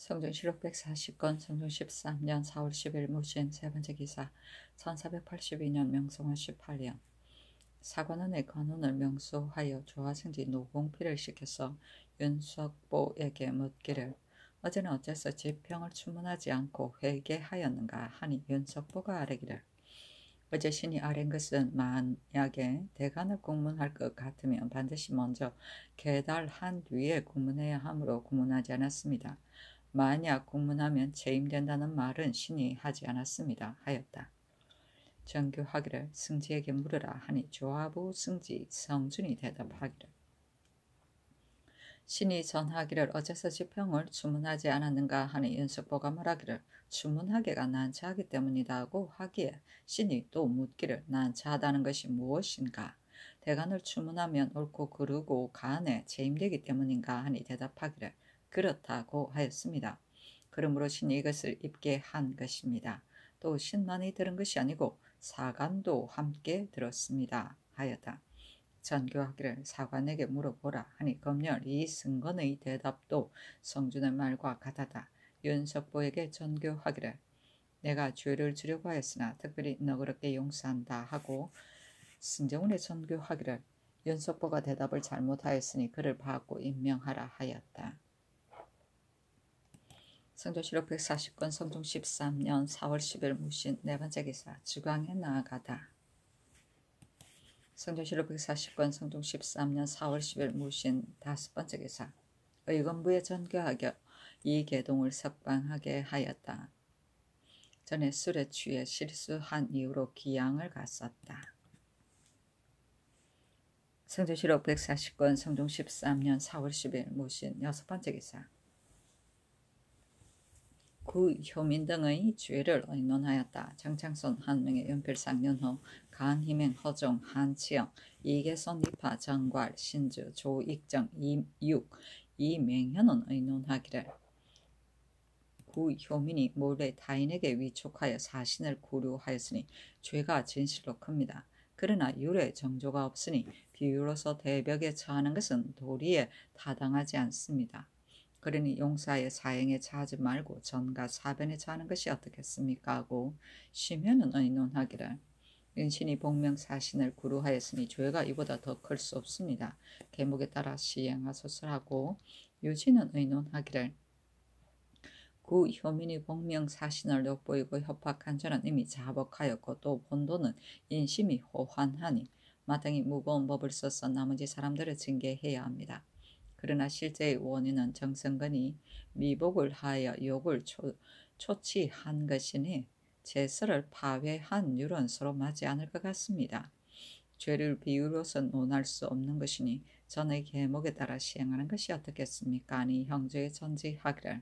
성종실록 140건 성종 13년 4월 10일 무신 세번째 기사 1482년 명성황 18년 사관원의 관원을 명수하여 조화승지 노공필을 시켜서 윤석보에게 묻기를 어제는 어째서 지평을 추문하지 않고 회개하였는가 하니 윤석보가 아뢰기를 어제 신이 아랜 것은 만약에 대간을 공문할 것 같으면 반드시 먼저 계달한 뒤에 공문해야 하므로 공문하지 않았습니다. 만약 공문하면 체임된다는 말은 신이 하지 않았습니다. 하였다. 정교하기를 승지에게 물으라 하니 조하부 승지 성준이 대답하기를 신이 전하기를 어째서 지평을 추문하지 않았는가 하니 윤석보가 말하기를 추문하기가 난처하기 때문이다 하고 하기에 신이 또 묻기를 난처하다는 것이 무엇인가 대간을 추문하면 옳고 그르고 간에 체임되기 때문인가 하니 대답하기를 그렇다고 하였습니다. 그러므로 신이 이것을 입게 한 것입니다. 또 신만이 들은 것이 아니고 사관도 함께 들었습니다. 하였다. 전교하기를 사관에게 물어보라 하니 검열 이 승건의 대답도 성준의 말과 같았다. 윤석보에게 전교하기를 내가 죄를 지려고 하였으나 특별히 너그럽게 용서한다 하고 승정원에 전교하기를 윤석보가 대답을 잘못하였으니 그를 받고 임명하라 하였다. 성조실록 140건 성종 13년 4월 10일 무신 네번째 기사 주광에 나아가다. 성조실록 140건 성종 13년 4월 10일 무신 다섯번째 기사 의건부에 전교하여 이계동을 석방하게 하였다. 전에 술에 취해 실수한 이후로 기양을 갔었다. 성조실록 140건 성종 13년 4월 10일 무신 여섯번째 기사 구 효민 등의 죄를 의논하였다. 정창손 한명의 연필상 연호 간희맹 허종 한치영 이계선 이파 정괄 신주 조익정 이육 이맹현은 의논하기를 구 효민이 몰래 타인에게 위촉하여 사신을 구류하였으니 죄가 진실로 큽니다. 그러나 율에 정조가 없으니 비유로서 대벽에 처하는 것은 도리에 타당하지 않습니다. 그러니 용사의 사형에 처하지 말고 전가 사변에 처하는 것이 어떻겠습니까? 하고 심현은 의논하기를 윤신이 복명사신을 구루하였으니 죄가 이보다 더 클 수 없습니다. 계목에 따라 시행하소서 하고 유진은 의논하기를 구 효민이 복명사신을 욕보이고 협박한 죄는 이미 자복하였고 또 본도는 인심이 호환하니 마땅히 무거운 법을 써서 나머지 사람들을 징계해야 합니다. 그러나 실제의 원인은 정성건이 미복을 하여 욕을 초치한 것이니 제설을 파회한 율은 서로 맞지 않을 것 같습니다. 죄를 비유로서 논할 수 없는 것이니 전의 계목에 따라 시행하는 것이 어떻겠습니까? 아니 형제의 전지하기를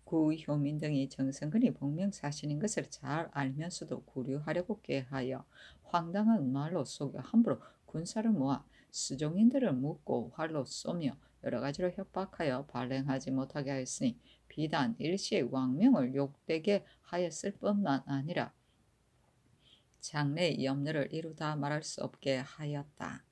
구 효민 등이 정성근이 복명사신인 것을 잘 알면서도 구류하려고 꾀하여 황당한 말로 속여 함부로 군사를 모아 수종인들을 묻고 활로 쏘며 여러 가지로 협박하여 발행하지 못하게 하였으니 비단 일시의 왕명을 욕되게 하였을 뿐만 아니라 장래의 염려를 이루다 말할 수 없게 하였다.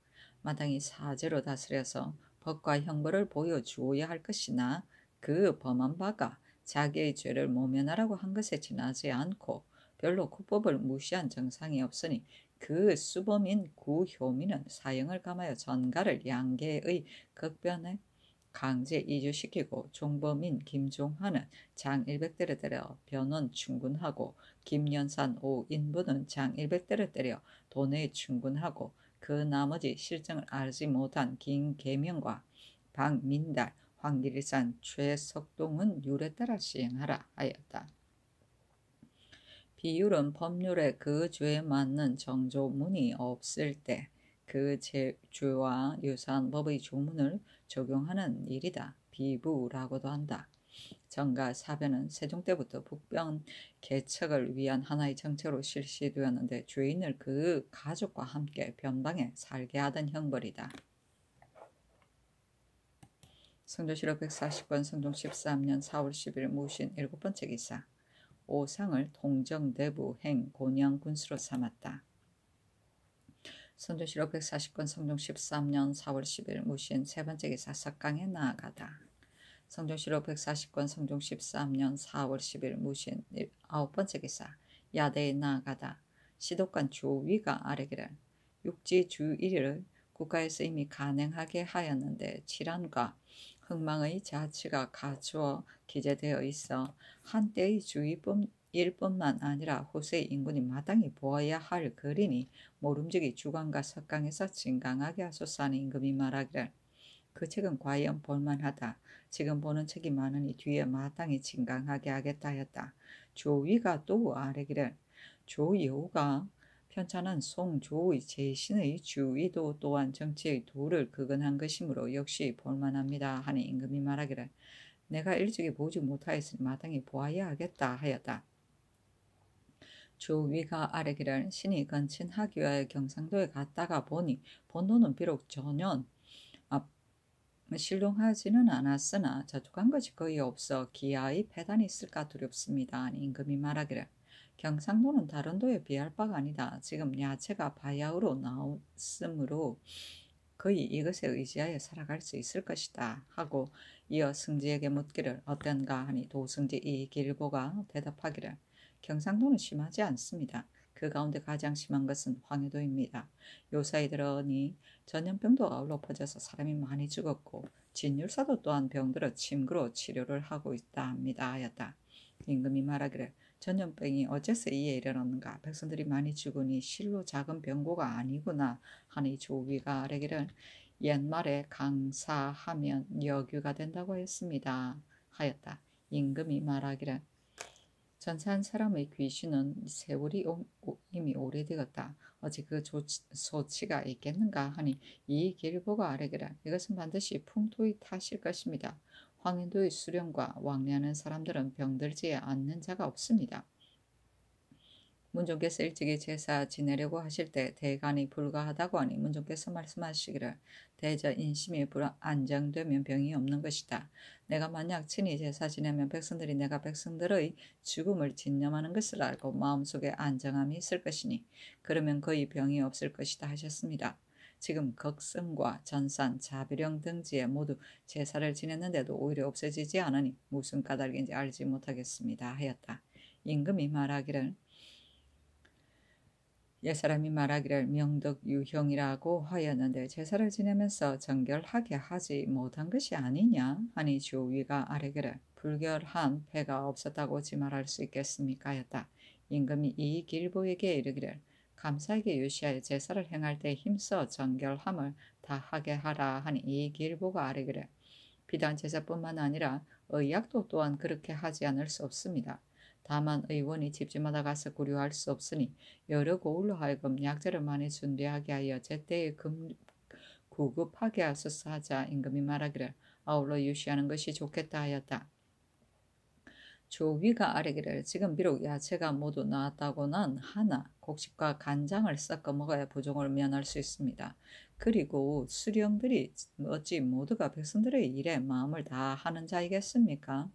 마땅히 사제로 다스려서 법과 형벌을 보여주어야 할 것이나 그 범한 바가 자기의 죄를 모면하라고 한 것에 지나지 않고 별로 구법을 무시한 정상이 없으니 그 수범인 구효민은 사형을 감하여 전가를 양계의 극변에 강제 이주시키고 종범인 김종환은 장 100대를 때려 변원 충군하고 김연산 5인부는 장 100대를 때려 돈에 충군하고 그 나머지 실정을 알지 못한 김계명과 박민달 황길산 최석동은 율에 따라 시행하라 하였다. 비율은 법률에 그 죄에 맞는 정조문이 없을 때 그 죄와 유사한 법의 조문을 적용하는 일이다. 비부라고도 한다. 정가 사변은 세종 때부터 북변 개척을 위한 하나의 정책으로 실시되었는데 죄인을 그 가족과 함께 변방에 살게 하던 형벌이다. 성조실록 140권 성종 13년 4월 10일 무신 7번째 기사 오상을 통정대부 행 곤양 군수로 삼았다. 성조실록 140권 성종 13년 4월 10일 무신 세번째 기사 석강에 나아가다. 성종실록 140권 성종 13년 4월 10일 무신 9번째 기사. 야대에 나아가다. 시독관 조위가 아래기를 육지 주 1일을 국가에서 이미 간행하게 하였는데 질환과 흥망의 자치가 갖추어 기재되어 있어 한때의 주의일뿐만 아니라 후세의 인군이 마땅히 보아야 할 거리니 모름지기 주강과 석강에서 진강하게 하소서 하는 임금이 말하기를 그 책은 과연 볼만하다. 지금 보는 책이 많으니 뒤에 마땅히 진강하게 하겠다 하였다. 조위가 또 아뢰기를 조여우가 편찬한 송조의 제신의 주의도 또한 정치의 도를 그건한 것이므로 역시 볼만합니다 하니 임금이 말하기를 내가 일찍이 보지 못하였으니 마땅히 보아야 하겠다 하였다. 조위가 아뢰기를 신이 건친하기 위하여 경상도에 갔다가 보니 본도는 비록 전혀 신롱하지는 않았으나 저축한 것이 거의 없어 기아의 패단이 있을까 두렵습니다 하니 임금이 말하기를 경상도는 다른 도에 비할 바가 아니다. 지금 야채가 바야흐로 나왔으므로 거의 이것에 의지하여 살아갈 수 있을 것이다 하고 이어 승지에게 묻기를 어떤가 하니 도승지 이길보가 대답하기를 경상도는 심하지 않습니다. 그 가운데 가장 심한 것은 황해도입니다. 요사이 들어니 전염병도 아울러 퍼져서 사람이 많이 죽었고 진율사도 또한 병들어 침구로 치료를 하고 있다 합니다 하였다. 임금이 말하기를 전염병이 어째서 이에 이르렀는가 백성들이 많이 죽으니 실로 작은 병고가 아니구나 하니 조위가 아뢰기를 옛말에 강사하면 여규가 된다고 했습니다 하였다. 임금이 말하기를 전사한 사람의 귀신은 세월이 이미 오래되었다. 어찌 그 소치가 있겠는가 하니 이 길보가 아뢰기를 이것은 반드시 풍토의 탓일 것입니다. 황인도의 수령과 왕래하는 사람들은 병들지 않는 자가 없습니다. 문종께서 일찍이 제사 지내려고 하실 때 대간이 불가하다고 하니 문종께서 말씀하시기를 대저 인심이 안정되면 병이 없는 것이다. 내가 만약 친히 제사 지내면 백성들이 내가 백성들의 죽음을 진념하는 것을 알고 마음속에 안정함이 있을 것이니 그러면 거의 병이 없을 것이다 하셨습니다. 지금 극성과 전산, 자비령 등지에 모두 제사를 지냈는데도 오히려 없어지지 않으니 무슨 까닭인지 알지 못하겠습니다 하였다. 임금이 말하기를 옛사람이 말하기를 명덕유형이라고 하였는데 제사를 지내면서 정결하게 하지 못한 것이 아니냐 하니 조위가 아뢰기를 불결한 패가 없었다고 지말할 수 있겠습니까 하였다. 임금이 이 길보에게 이르기를 감사에게 유시하여 제사를 행할 때 힘써 정결함을 다하게 하라 하니 이 길보가 아뢰기를 비단 제사뿐만 아니라 의약도 또한 그렇게 하지 않을 수 없습니다. 다만 의원이 집집마다 가서 구류할 수 없으니 여러 고울로 하여금 약재를 많이 준비하게 하여 제때에 구급하게 하소서 하자 임금이 말하기를 아울러 유시하는 것이 좋겠다 하였다. 조위가 아뢰기를 지금 비록 야채가 모두 나왔다고는 하나 곡식과 간장을 섞어 먹어야 부종을 면할 수 있습니다. 그리고 수령들이 어찌 모두가 백성들의 일에 마음을 다하는 자이겠습니까?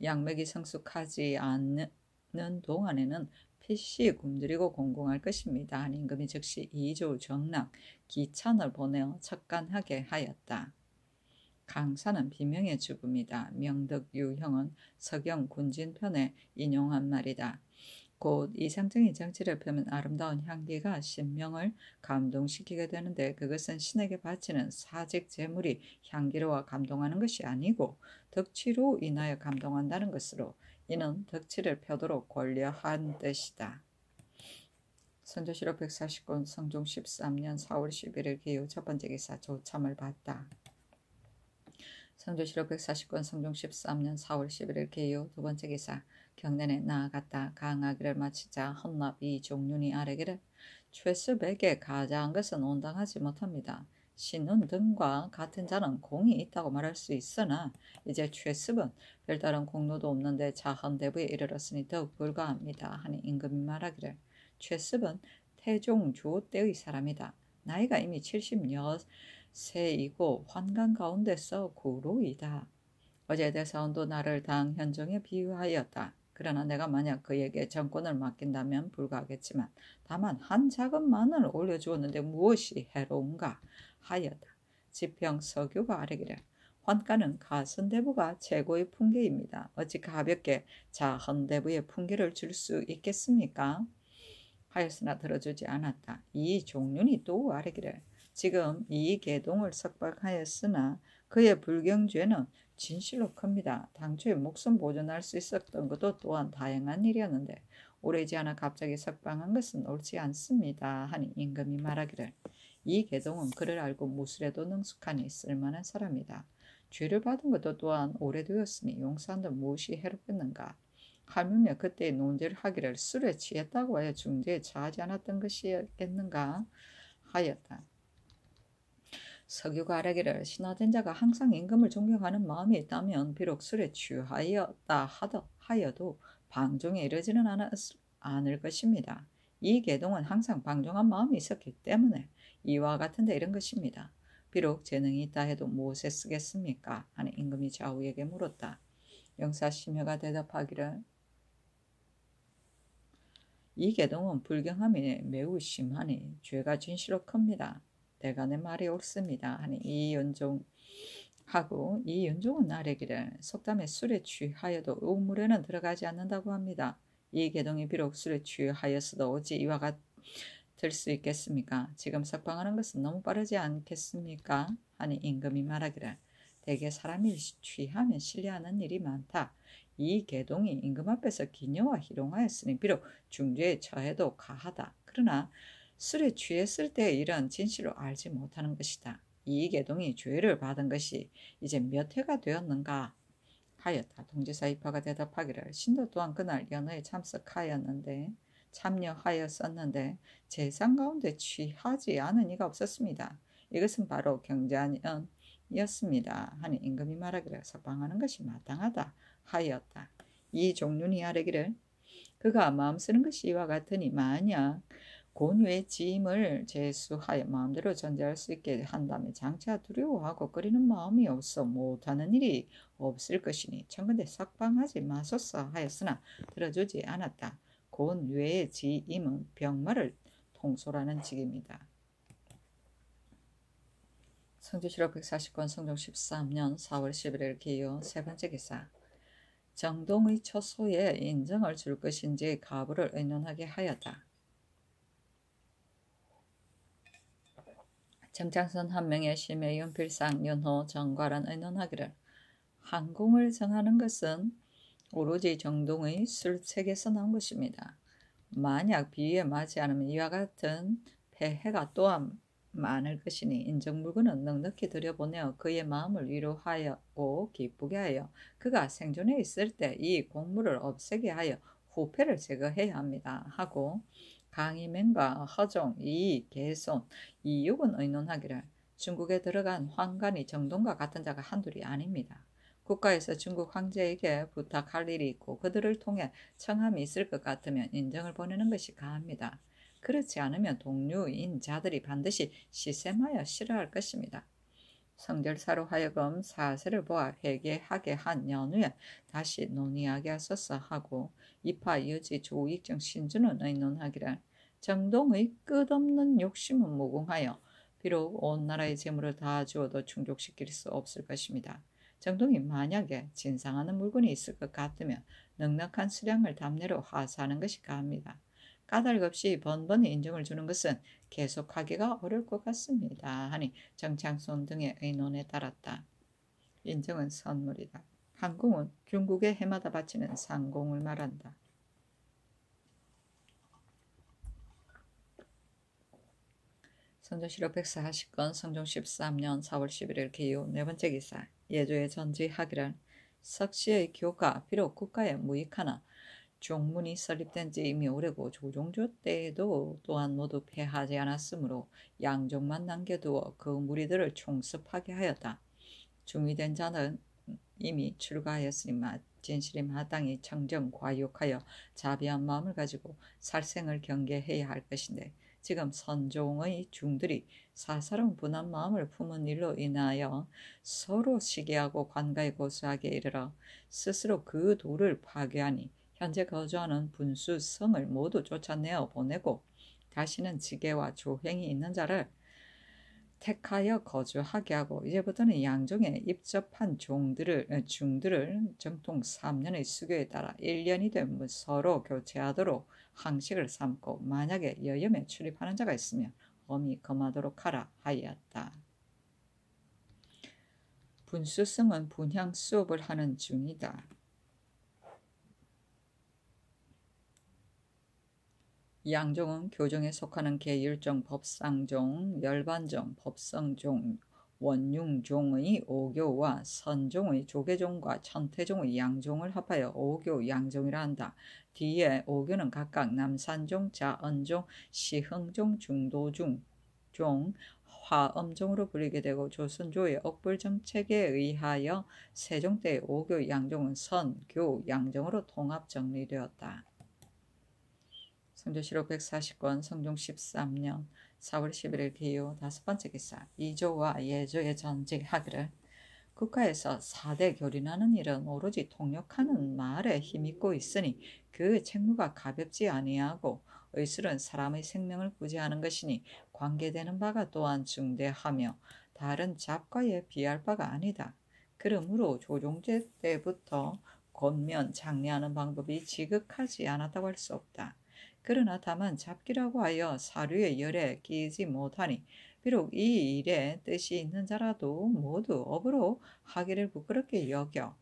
양맥이 성숙하지 않는 동안에는 필시 굶주리고 공공할 것입니다. 하니 임금이 즉시 이조 정랑 기찬을 보내어 척간하게 하였다. 강사는 비명의 죽음이다. 명덕유형은 서경 군진편에 인용한 말이다. 곧 이상적인 정치를 펴면 아름다운 향기가 신명을 감동시키게 되는데 그것은 신에게 바치는 사직 제물이 향기로워 감동하는 것이 아니고 덕취로 인하여 감동한다는 것으로 이는 덕취를 펴도록 권려한 뜻이다. 선조실록 140권 성종 13년 4월 11일 기후 첫 번째 기사 조참을 받다. 성조실록 140권 성종 13년 4월 11일 기후 두 번째 기사 경내에 나아갔다. 강하기를 마치자 헌납이 종륜이 아뢰기를 최습에게 가자한 것은 온당하지 못합니다. 신운 등과 같은 자는 공이 있다고 말할 수 있으나 이제 최습은 별다른 공로도 없는데 자헌대부에 이르렀으니 더욱 불가합니다. 하니 임금이 말하기를 최습은 태종 조 때의 사람이다. 나이가 이미 70여 세이고 환관 가운데서 고로이다. 어제 대사원도 나를 당 현종에 비유하였다. 그러나 내가 만약 그에게 정권을 맡긴다면 불가하겠지만 다만 한 자금만을 올려주었는데 무엇이 해로운가 하였다. 지평 서교가 아뢰기를 환가는 가선대부가 최고의 풍계입니다. 어찌 가볍게 자헌대부의 풍계를 줄 수 있겠습니까? 하였으나 들어주지 않았다. 이종륜이 또 아뢰기를 지금 이계동을 석박하였으나 그의 불경죄는 진실로 큽니다. 당초에 목숨 보존할 수 있었던 것도 또한 다행한 일이었는데 오래지 않아 갑자기 석방한 것은 옳지 않습니다. 하니 임금이 말하기를 이계동은 그를 알고 무술에도 능숙하니 쓸만한 사람이다. 죄를 받은 것도 또한 오래되었으니 용서한다 무엇이 해롭겠는가. 하물며 그때의 논제를 하기를 술에 취했다고 하여 중죄에 처하지 않았던 것이겠는가 하였다. 서규가 아뢰기를 신하된 자가 항상 임금을 존경하는 마음이 있다면 비록 술에 취하였다 하여도 방종에 이르지는 않을 것입니다. 이 계동은 항상 방종한 마음이 있었기 때문에 이와 같은 데 이런 것입니다. 비록 재능이 있다 해도 무엇에 쓰겠습니까? 하는 임금이 좌우에게 물었다. 영사심여가 대답하기를 이 계동은 불경함이 매우 심하니 죄가 진실로 큽니다. 대간의 말이 옳습니다. 하니 이윤종은 아뢰기를 속담에 술에 취하여도 우물에는 들어가지 않는다고 합니다. 이 계동이 비록 술에 취하였어도 어찌 이와 같을 수 있겠습니까? 지금 석방하는 것은 너무 빠르지 않겠습니까? 하니 임금이 말하기를 대개 사람이 취하면 신뢰하는 일이 많다. 이 계동이 임금 앞에서 기녀와 희롱하였으니 비록 중죄에 처해도 가하다. 그러나 술에 취했을 때의 일은 진실로 알지 못하는 것이다. 이 계동이 죄를 받은 것이 이제 몇 해가 되었는가 하였다. 동지사 이파가 대답하기를 신도 또한 그날 연회에 참여하였었는데 제상 가운데 취하지 않은 이가 없었습니다. 이것은 바로 경자년이었습니다. 하니 임금이 말하기를 석방하는 것이 마땅하다 하였다. 이 종륜이 아뢰기를 그가 마음 쓰는 것이 이와 같으니 만약 곤유의 지임을 제수하여 마음대로 전제할 수 있게 한다면 장차 두려워하고 꺼리는 마음이 없어 못하는 일이 없을 것이니 청근대 석방하지 마소서 하였으나 들어주지 않았다. 곤유의 지임은 병마를 통솔하는 직입니다. 성주실록 140권 성종 13년 4월 11일 기요 세 번째 기사 정동의 처소에 인정을 줄 것인지 가부를 의논하게 하였다. 정창선 한 명의 심의 연필상 연호 정과란 의논하기를 항공을 정하는 것은 오로지 정동의 술책에서 나온 것입니다. 만약 비위에 맞지 않으면 이와 같은 폐해가 또한 많을 것이니 인정물건은 넉넉히 들여보내어 그의 마음을 위로하고 기쁘게 하여 그가 생존해 있을 때 이 공물을 없애게 하여 후패를 제거해야 합니다. 하고 강희맹과 허종, 이 개손, 이육은 의논하기를 중국에 들어간 황간이 정동과 같은 자가 한둘이 아닙니다. 국가에서 중국 황제에게 부탁할 일이 있고 그들을 통해 청함이 있을 것 같으면 인정을 보내는 것이 가합니다. 그렇지 않으면 동료인 자들이 반드시 시샘하여 싫어할 것입니다. 성절사로 하여금 사세를 보아 회개하게 한 연후에 다시 논의하게 하소서 하고 이파 여지 조익정 신주는 의논하기를 정동의 끝없는 욕심은 무궁하여 비록 온 나라의 재물을 다 주어도 충족시킬 수 없을 것입니다. 정동이 만약에 진상하는 물건이 있을 것 같으면 넉넉한 수량을 답례로 하사하는 것이 가합니다. 까닭 없이 번번이 인정을 주는 것은 계속하기가 어려울 것 같습니다. 하니 정창손 등의 의논에 따랐다. 인정은 선물이다. 항공은 중국에 해마다 바치는 상공을 말한다. 성조실록 140건 성종 13년 4월 11일 기후 네 번째 기사 예조의 전지하기를 석시의 교가 비록 국가에 무익하나 종문이 설립된 지 이미 오래고 조종조 때에도 또한 모두 폐하지 않았으므로 양종만 남겨두어 그 무리들을 총습하게 하였다. 중위된 자는 이미 출가하였으니 진실이 마땅히 청정 과욕하여 자비한 마음을 가지고 살생을 경계해야 할 것인데 지금 선종의 중들이 사사로운 분한 마음을 품은 일로 인하여 서로 시기하고 관가에 고소하게 이르러 스스로 그 도를 파괴하니 현재 거주하는 분수성을 모두 쫓아내어 보내고 다시는 지계와 조행이 있는 자를 택하여 거주하게 하고 이제부터는 양종에 입접한 중들을 정통 3년의 수교에 따라 1년이 되면 서로 교체하도록 항식을 삼고 만약에 여염에 출입하는 자가 있으면 엄히 금하도록 하라 하였다. 분수성은 분향 수업을 하는 중이다. 양종은 교종에 속하는 계율종, 법상종, 열반종, 법성종, 원융종의 5교와 선종의 조계종과 천태종의 양종을 합하여 5교 양종이라 한다. 뒤에 5교는 각각 남산종, 자언종, 시흥종, 중도종, 화엄종으로 불리게 되고 조선조의 억불정책에 의하여 세종 때의 5교 양종은 선교 양종으로 통합 정리되었다. 성조실록 140권 성종 13년 4월 11일 기호 5번째 기사 이조와 예조의 전직하기를 국가에서 4대 교린하는 일은 오로지 통역하는 말에 힘입고 있으니 그 책무가 가볍지 아니하고 의술은 사람의 생명을 구제하는 것이니 관계되는 바가 또한 중대하며 다른 잡과에 비할 바가 아니다. 그러므로 조종제 때부터 권면 장려하는 방법이 지극하지 않았다고 할 수 없다. 그러나 다만 잡기라고 하여 사류의 열에 끼지 못하니 비록 이 일에 뜻이 있는 자라도 모두 업으로 하기를 부끄럽게 여겨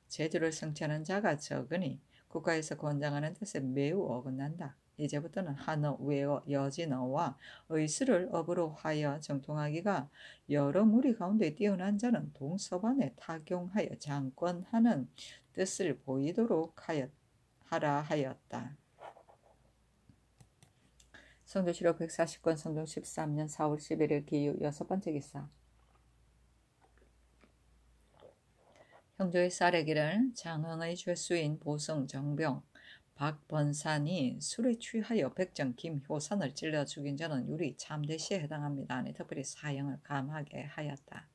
제주를 성취하는 자가 적으니 국가에서 권장하는 뜻에 매우 어긋난다. 이제부터는 한어, 외어, 여진어와 의술을 업으로 하여 정통하기가 여러 무리 가운데 뛰어난 자는 동서반에 타경하여 장권하는 뜻을 보이도록 하라 하였다. 성조실록 140권 성종 13년 4월 11일 기유 6번째 기사 형조의 쌀에기를 장흥의 죄수인 보성 정병 박번산이 술에 취하여 백정 김효산을 찔러 죽인 자는 유리 참대시에 해당합니다. 아니 특별히 사형을 감하게 하였다.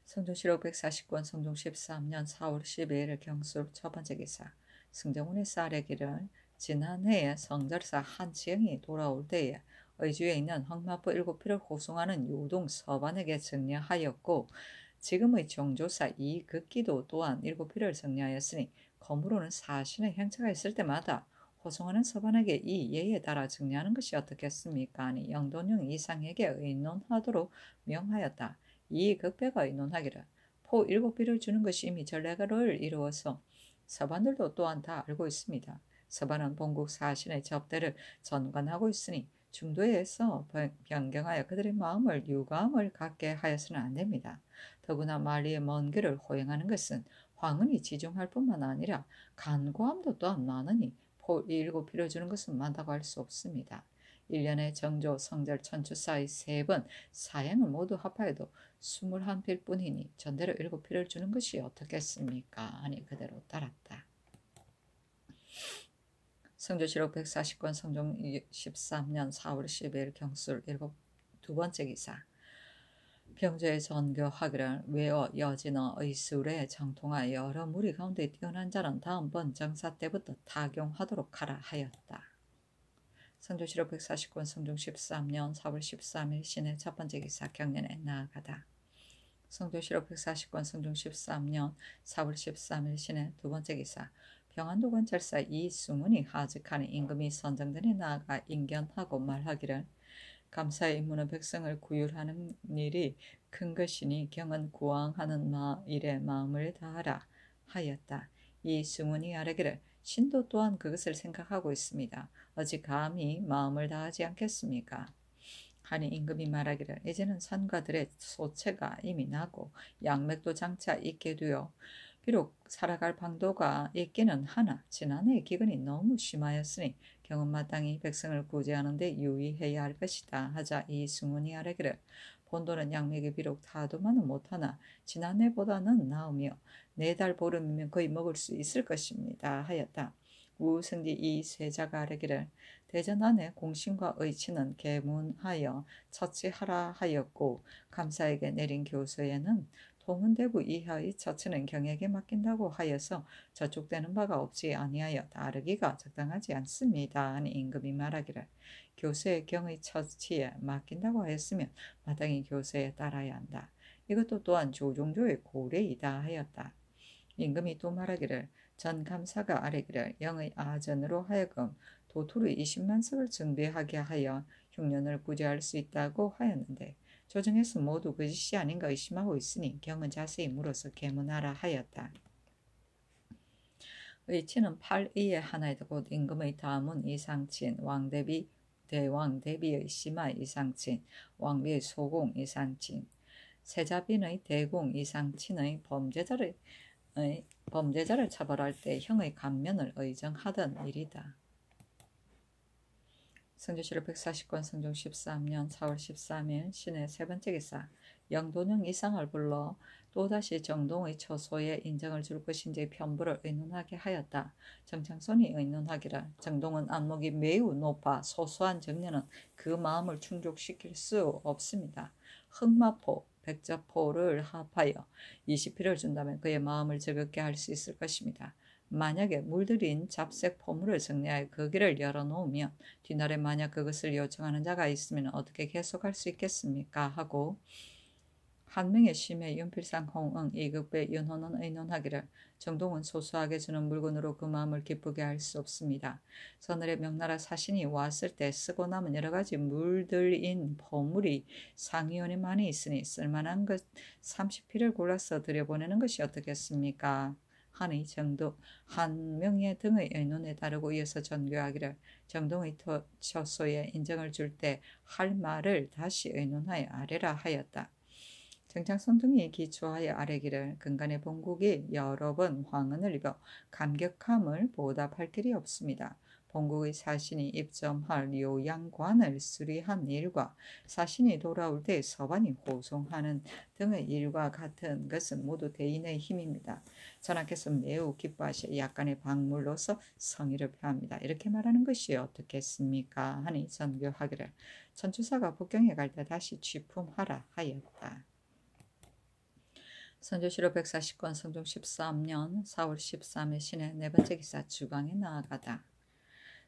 성조실록 140권 성종 13년 4월 12일 경술 첫번째 기사 승정원의 쌀에기를 지난해에 성절사 한치영이 돌아올 때에 의주에 있는 흑마포 7필을 호송하는 요동 서반에게 증여하였고 지금의 정조사 이극기도 또한 7필을 증여하였으니 검으로는 사신의 행차가 있을 때마다 호송하는 서반에게 이 예에 따라 증여하는 것이 어떻겠습니까? 아니 영돈령 이상에게 의논하도록 명하였다. 이 극배가 의논하기를 포 7필을 주는 것이 이미 전례를 이루어서 서반들도 또한 다 알고 있습니다. 서반은 본국 사신의 접대를 전관하고 있으니 중도에서 변경하여 그들의 마음을 유감을 갖게 하여서는 안 됩니다. 더구나 만리의 먼 길을 호행하는 것은 황은이 지중할 뿐만 아니라 간고함도 또한 많으니 포 7필을 주는 것은 많다고 할 수 없습니다. 1년에 정조, 성절, 천추 사이 3번 사행을 모두 합하여도 21필 뿐이니 전대로 7필을 주는 것이 어떻겠습니까? 아니 그대로 따랐다. 성조실록 140권 성종 13년 4월 10일 경술 2번째 기사 병조의 전교하기를 외어 여진어 의술에 정통하여 여러 무리 가운데 뛰어난 자는 다음번 정사 때부터 타경하도록 하라 하였다. 성조실록 140권 성종 13년 4월 13일 신의 첫번째 기사 경년에 나아가다. 성조실록 140권 성종 13년 4월 13일 신의 두번째 기사 병안도 관찰사 이승훈이 하직하는 임금이 선정전에 나아가 인견하고 말하기를 감사의 임무는 백성을 구휼하는 일이 큰 것이니 경은 구왕하는 일에 마음을 다하라 하였다. 이승훈이 아뢰기를 신도 또한 그것을 생각하고 있습니다. 어찌 감히 마음을 다하지 않겠습니까? 하니 임금이 말하기를 이제는 산과들의 소체가 이미 나고 양맥도 장차 있게 되어 비록 살아갈 방도가 있기는 하나 지난해의 기근이 너무 심하였으니 경은마땅히 백성을 구제하는 데 유의해야 할 것이다 하자 이승훈이 아뢰기를 본도는 양맥이 비록 다도만은 못하나 지난해보다는 나으며 4달 보름이면 거의 먹을 수 있을 것입니다 하였다. 우승지 이 세자가 아뢰기를 대전 안에 공신과 의치는 계문하여 처치하라 하였고 감사에게 내린 교서에는 통은대부 이하의 처치는 경에게 맡긴다고 하여서 저촉되는 바가 없지 아니하여 다르기가 적당하지 않습니다. 하니 임금이 말하기를 교수의 경의 처치에 맡긴다고 하였으면 마땅히 교수에 따라야 한다. 이것도 또한 조종조의 고례이다 하였다. 임금이 또 말하기를 전 감사가 아뢰기를 영의 아전으로 하여금 도토리 20만 석을 준비하게 하여 흉년을 구제할 수 있다고 하였는데 조정에서 모두 거짓이 아닌가 의심하고 있으니 경은 자세히 물어서 계문하라 하였다. 의치는 8의의 하나이다. 곧 임금의 다음은 이상친, 왕대비, 대왕 대비의 심하 이상친, 왕비의 소공 이상친, 세자빈의 대공 이상친의 범죄자를 처벌할 때 형의 감면을 의정하던 일이다. 성조실록 140권 성종 13년 4월 13일 신의 세 번째 기사 영돈영 이상을 불러 또다시 정동의 처소에 인정을 줄 것인지 편부를 의논하게 하였다. 정창손이 의논하기를 정동은 안목이 매우 높아 소소한 정년은 그 마음을 충족시킬 수 없습니다. 흑마포, 백자포를 합하여 20필을 준다면 그의 마음을 즐겁게 할 수 있을 것입니다. 만약에 물들인 잡색 포물을 정리하여 거기를 열어놓으면 뒤날에 만약 그것을 요청하는 자가 있으면 어떻게 계속할 수 있겠습니까? 하고 한 명의 심해 윤필상 홍응 이극배 윤호는 의논하기를 정동은 소소하게 주는 물건으로 그 마음을 기쁘게 할 수 없습니다. 서늘의 명나라 사신이 왔을 때 쓰고 남은 여러 가지 물들인 포물이 상위원에 많이 있으니 쓸만한 것 30필을 골라서 들여보내는 것이 어떻겠습니까? 하니 정도 한 명의 등의 의논에 따르고 이어서 전교하기를 정동의 처소에 인정을 줄 때 할 말을 다시 의논하여 아뢰라 하였다. 정창손 등이 기초하여 아뢰기를 근간의 본국이 여러 번 황은을 입어 감격함을 보답할 길이 없습니다. 본국의 사신이 입점할 요양관을 수리한 일과 사신이 돌아올 때 서반이 호송하는 등의 일과 같은 것은 모두 대인의 힘입니다. 전하께서 매우 기뻐하시어 약간의 박물로서 성의를 표합니다. 이렇게 말하는 것이 어떻겠습니까? 하니 전교하기를 천주사가 북경에 갈 때 다시 취품하라 하였다. 선조실록 140권 성종 13년 4월 13일 신의 네 번째 기사 주강에 나아가다.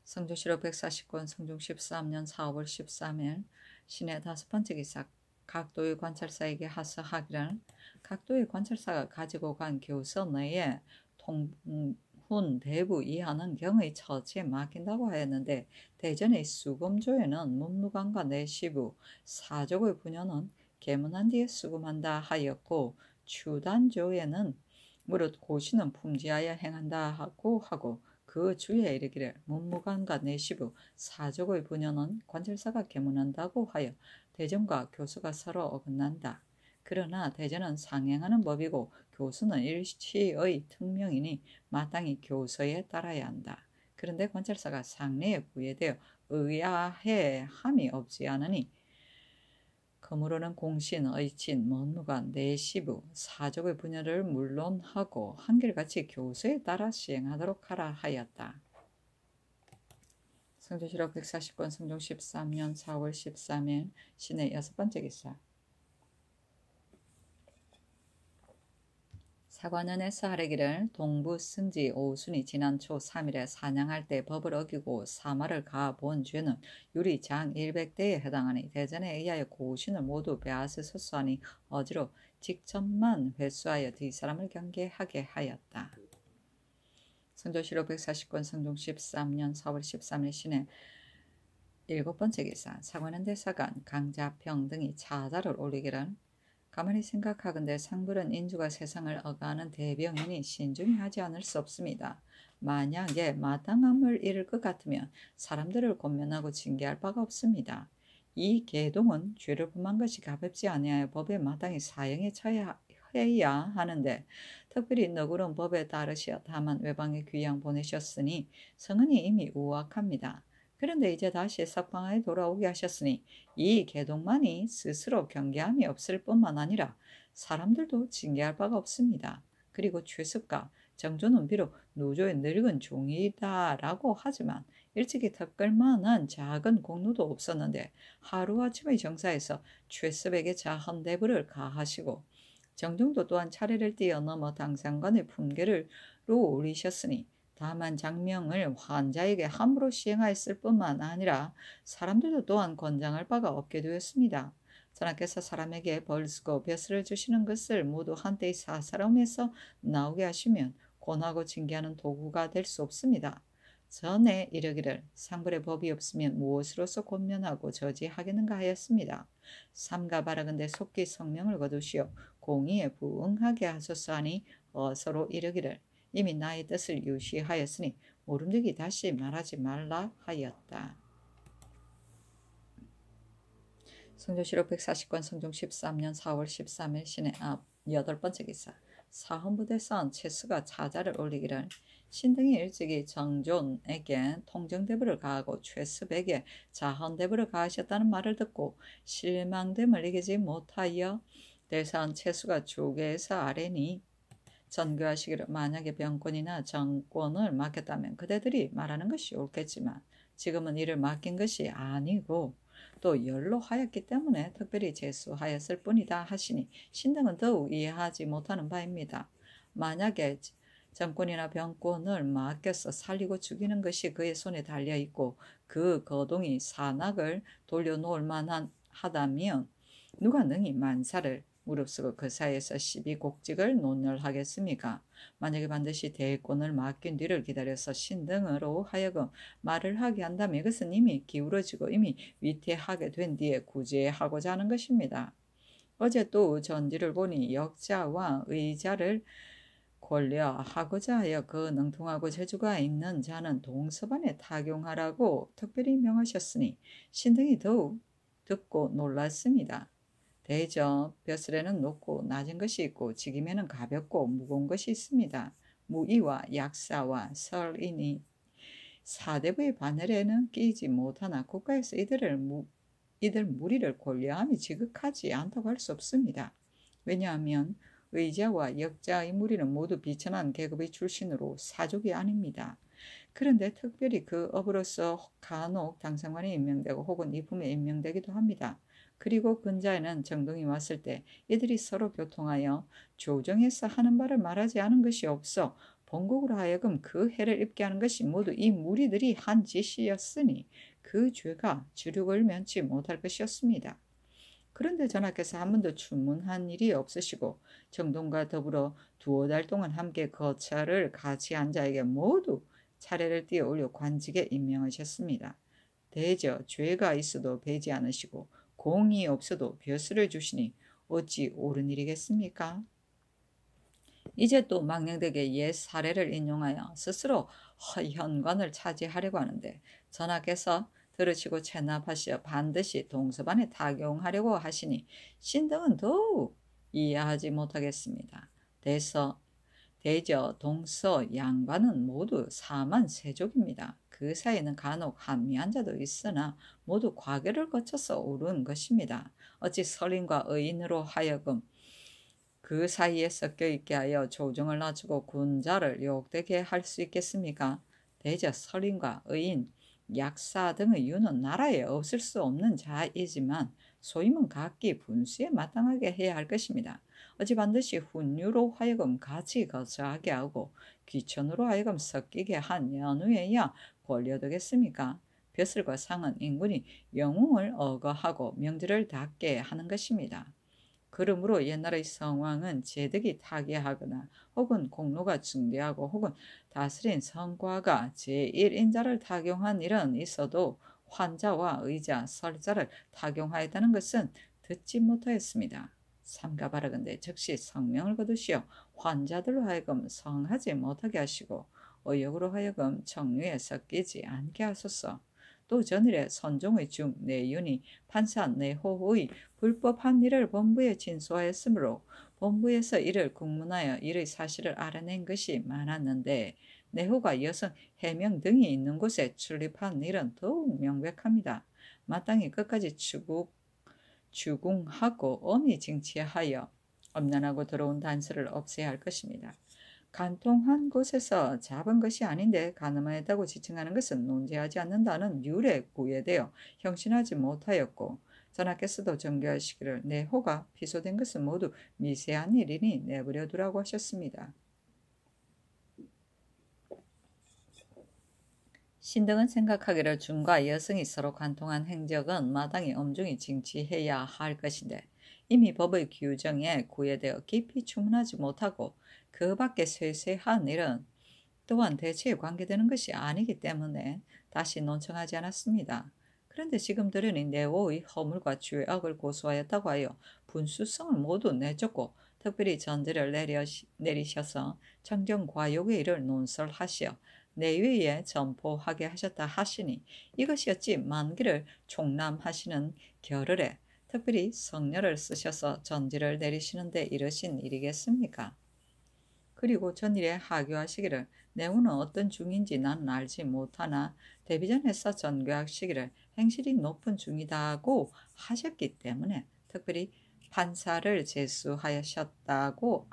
성조실록 140권 성종 13년 4월 13일 신의 다섯 번째 기사 각도의 관찰사에게 하서하기를 각도의 관찰사가 가지고 간 교서 내에 통훈 대부 이하는 경의 처치에 맡긴다고 하였는데 대전의 수검조에는 문무관과 내시부 사족의 부녀는 계문한 뒤에 수금한다 하였고 추단조에는 무릇 고시는 품지하여 행한다 하고 그 주에 이르기를 문무관과 내시부 사족의 부녀는 관찰사가 계문한다고 하여 대전과 교수가 서로 어긋난다. 그러나 대전은 상행하는 법이고 교수는 일시의 특명이니 마땅히 교서에 따라야 한다. 그런데 관찰사가 상례에 부여되어 의아해 함이 없지 않으니 그러므로는 공신, 의친, 문무관, 내시부, 사족의 분야를 물론하고 한결같이 교서에 따라 시행하도록 하라 하였다. 성조실록 140권 성종 13년 4월 13일 신의 여섯 번째 기사 사관원에서 하래기를 동부 승지 오순이 지난 초 3일에 사냥할 때 법을 어기고 사마를 가본 죄는 유리 장 100대에 해당하니 대전에 의하여 고신을 모두 빼앗으소서하니 어지로 직전만 회수하여 뒷사람을 경계하게 하였다. 성조실록 140권 성종 13년 4월 13일 신의 일곱 번째 기사 사관원 대사관 강자평 등이 차자를 올리기를 가만히 생각하건대 상불은 인주가 세상을 억하는 대병이니 신중히 하지 않을 수 없습니다. 만약에 마땅함을 잃을 것 같으면 사람들을 권면하고 징계할 바가 없습니다. 이 계동은 죄를 범한 것이 가볍지 아니하여 법에 마땅히 사형에 처해야 하는데 특별히 너그러운 법에 따르시어 다만 외방에 귀양 보내셨으니 성은이 이미 우악합니다. 그런데 이제 다시 석방하에 돌아오게 하셨으니 이 계동만이 스스로 경계함이 없을 뿐만 아니라 사람들도 징계할 바가 없습니다. 그리고 최습과 정조는 비록 노조의 늙은 종이다라고 하지만 일찍이 턱걸 만한 작은 공로도 없었는데 하루아침의 정사에서 최습에게 자헌대부를 가하시고 정정도 또한 차례를 뛰어넘어 당상관의 품계를 올리셨으니 다만 장명을 환자에게 함부로 시행하였을 뿐만 아니라 사람들도 또한 권장할 바가 없게 되었습니다. 전하께서 사람에게 벌쓰고 벼슬을 주시는 것을 모두 한때의 사사로움에서 나오게 하시면 권하고 징계하는 도구가 될 수 없습니다. 전에 이르기를 상불의 법이 없으면 무엇으로서 권면하고 저지하겠는가 하였습니다. 삼가 바라건대 속기 성명을 거두시오 공의에 부응하게 하소서 하니 어서로 이르기를 이미 나의 뜻을 유시하였으니 모름되기 다시 말하지 말라 하였다. 성조실록 140권 성종 13년 4월 13일 신의 앞 8번째 기사. 사헌부대선 최수가 차자를 올리기를 신등이 일찍이 정존에게 통정대부를 가하고 최수백에 자헌대부를 가하셨다는 말을 듣고 실망됨을 이기지 못하여 대선 최수가 조계에서 아뢰니 전교하시기를 만약에 병권이나 정권을 맡겼다면 그대들이 말하는 것이 옳겠지만 지금은 이를 맡긴 것이 아니고 또 연로하였기 때문에 특별히 제수하였을 뿐이다 하시니 신등은 더욱 이해하지 못하는 바입니다. 만약에 정권이나 병권을 맡겨서 살리고 죽이는 것이 그의 손에 달려있고 그 거동이 산악을 돌려놓을 만하다면 누가 능히 만사를 무릅쓰고 그 사이에서 시비곡직을 논멸하겠습니까? 만약에 반드시 대권을 맡긴 뒤를 기다려서 신등으로 하여금 말을 하게 한다면 이것은 이미 기울어지고 이미 위태하게 된 뒤에 구제하고자 하는 것입니다. 어제 또 전지를 보니 역자와 의자를 권려하고자 하여 그 능통하고 재주가 있는 자는 동서반에 타경하라고 특별히 명하셨으니 신등이 더욱 듣고 놀랐습니다. 대저 벼슬에는 높고 낮은 것이 있고 직임에는 가볍고 무거운 것이 있습니다. 무의와 약사와 설인이 사대부의 바늘에는 끼지 못하나 국가에서 이들 무리를 권려함이 지극하지 않다고 할 수 없습니다. 왜냐하면 의자와 역자의 무리는 모두 비천한 계급의 출신으로 사족이 아닙니다. 그런데 특별히 그 업으로서 간혹 당상관에 임명되고 혹은 이품에 임명되기도 합니다. 그리고 근자에는 정동이 왔을 때 이들이 서로 교통하여 조정에서 하는 바를 말하지 않은 것이 없어 본국으로 하여금 그 해를 입게 하는 것이 모두 이 무리들이 한 짓이었으니 그 죄가 주륙을 면치 못할 것이었습니다. 그런데 전하께서 한 번도 주문한 일이 없으시고 정동과 더불어 두어 달 동안 함께 거처를 같이 한 자에게 모두 차례를 띄어 올려 관직에 임명하셨습니다. 대저 죄가 있어도 배지 않으시고 공이 없어도 벼슬을 주시니 어찌 옳은 일이겠습니까? 이제 또 망령되게 옛 사례를 인용하여 스스로 현관을 차지하려고 하는데 전하께서 들으시고 체납하시어 반드시 동서반에 타경하려고 하시니 신등은 더욱 이해하지 못하겠습니다. 대저 동서 양반은 모두 사만 세족입니다. 그 사이에는 간혹 한미한 자도 있으나 모두 과거를 거쳐서 오른 것입니다. 어찌 설인과 의인으로 하여금 그 사이에 섞여 있게 하여 조정을 낮추고 군자를 욕되게 할 수 있겠습니까? 대저 설인과 의인, 약사 등의 유는 나라에 없을 수 없는 자이지만 소임은 각기 분수에 마땅하게 해야 할 것입니다. 어찌 반드시 훈유로 하여금 같이 거처하게 하고 귀천으로 하여금 섞이게 한 연후에야 권려되겠습니까? 벼슬과 상은 인군이 영웅을 어거하고 명제를 닫게 하는 것입니다. 그러므로 옛날의 성왕은 제득이 타계하거나 혹은 공로가 중대하고 혹은 다스린 성과가 제1인자를 타경한 일은 있어도 환자와 의자, 설자를 타경하였다는 것은 듣지 못하였습니다. 삼가 바라건대 즉시 성명을 거두시어 환자들로 하여금 성하지 못하게 하시고 의역으로 하여금 청류에 섞이지 않게 하소서. 또 전일에 선종의 중 내윤이 판사 내호의 불법한 일을 본부에 진소하였으므로 본부에서 이를 국문하여 이의 사실을 알아낸 것이 많았는데 내호가 여성 해명 등이 있는 곳에 출입한 일은 더욱 명백합니다. 마땅히 끝까지 추궁하고 엄히 징치하여 엄난하고 더러운 단서를 없애야 할 것입니다. 간통한 곳에서 잡은 것이 아닌데 간음하였다고 지칭하는 것은 논제하지 않는다는 율에 구애되어 형신하지 못하였고 전하께서도 정교하시기를 내 호가 피소된 것은 모두 미세한 일이니 내버려 두라고 하셨습니다. 신등은 생각하기를 중과 여성이 서로 관통한 행적은 마땅히 엄중히 징치해야 할 것인데 이미 법의 규정에 구애되어 깊이 추문하지 못하고 그 밖에 세세한 일은 또한 대체에 관계되는 것이 아니기 때문에 다시 논청하지 않았습니다. 그런데 지금 들으니 네오의 허물과 죄악을 고소하였다고 하여 분수성을 모두 내쫓고 특별히 전제를 내리셔서 청정과욕의 일을 논설하시어 내외에 전포하게 하셨다 하시니 이것이 어찌 만기를 총람하시는 겨를에 특별히 성녀를 쓰셔서 전지를 내리시는데 이르신 일이겠습니까? 그리고 전일에 하교하시기를 내후는 어떤 중인지 나는 알지 못하나 대비전에서 전교하시기를 행실이 높은 중이다고 하셨기 때문에 특별히 판사를 제수하였다고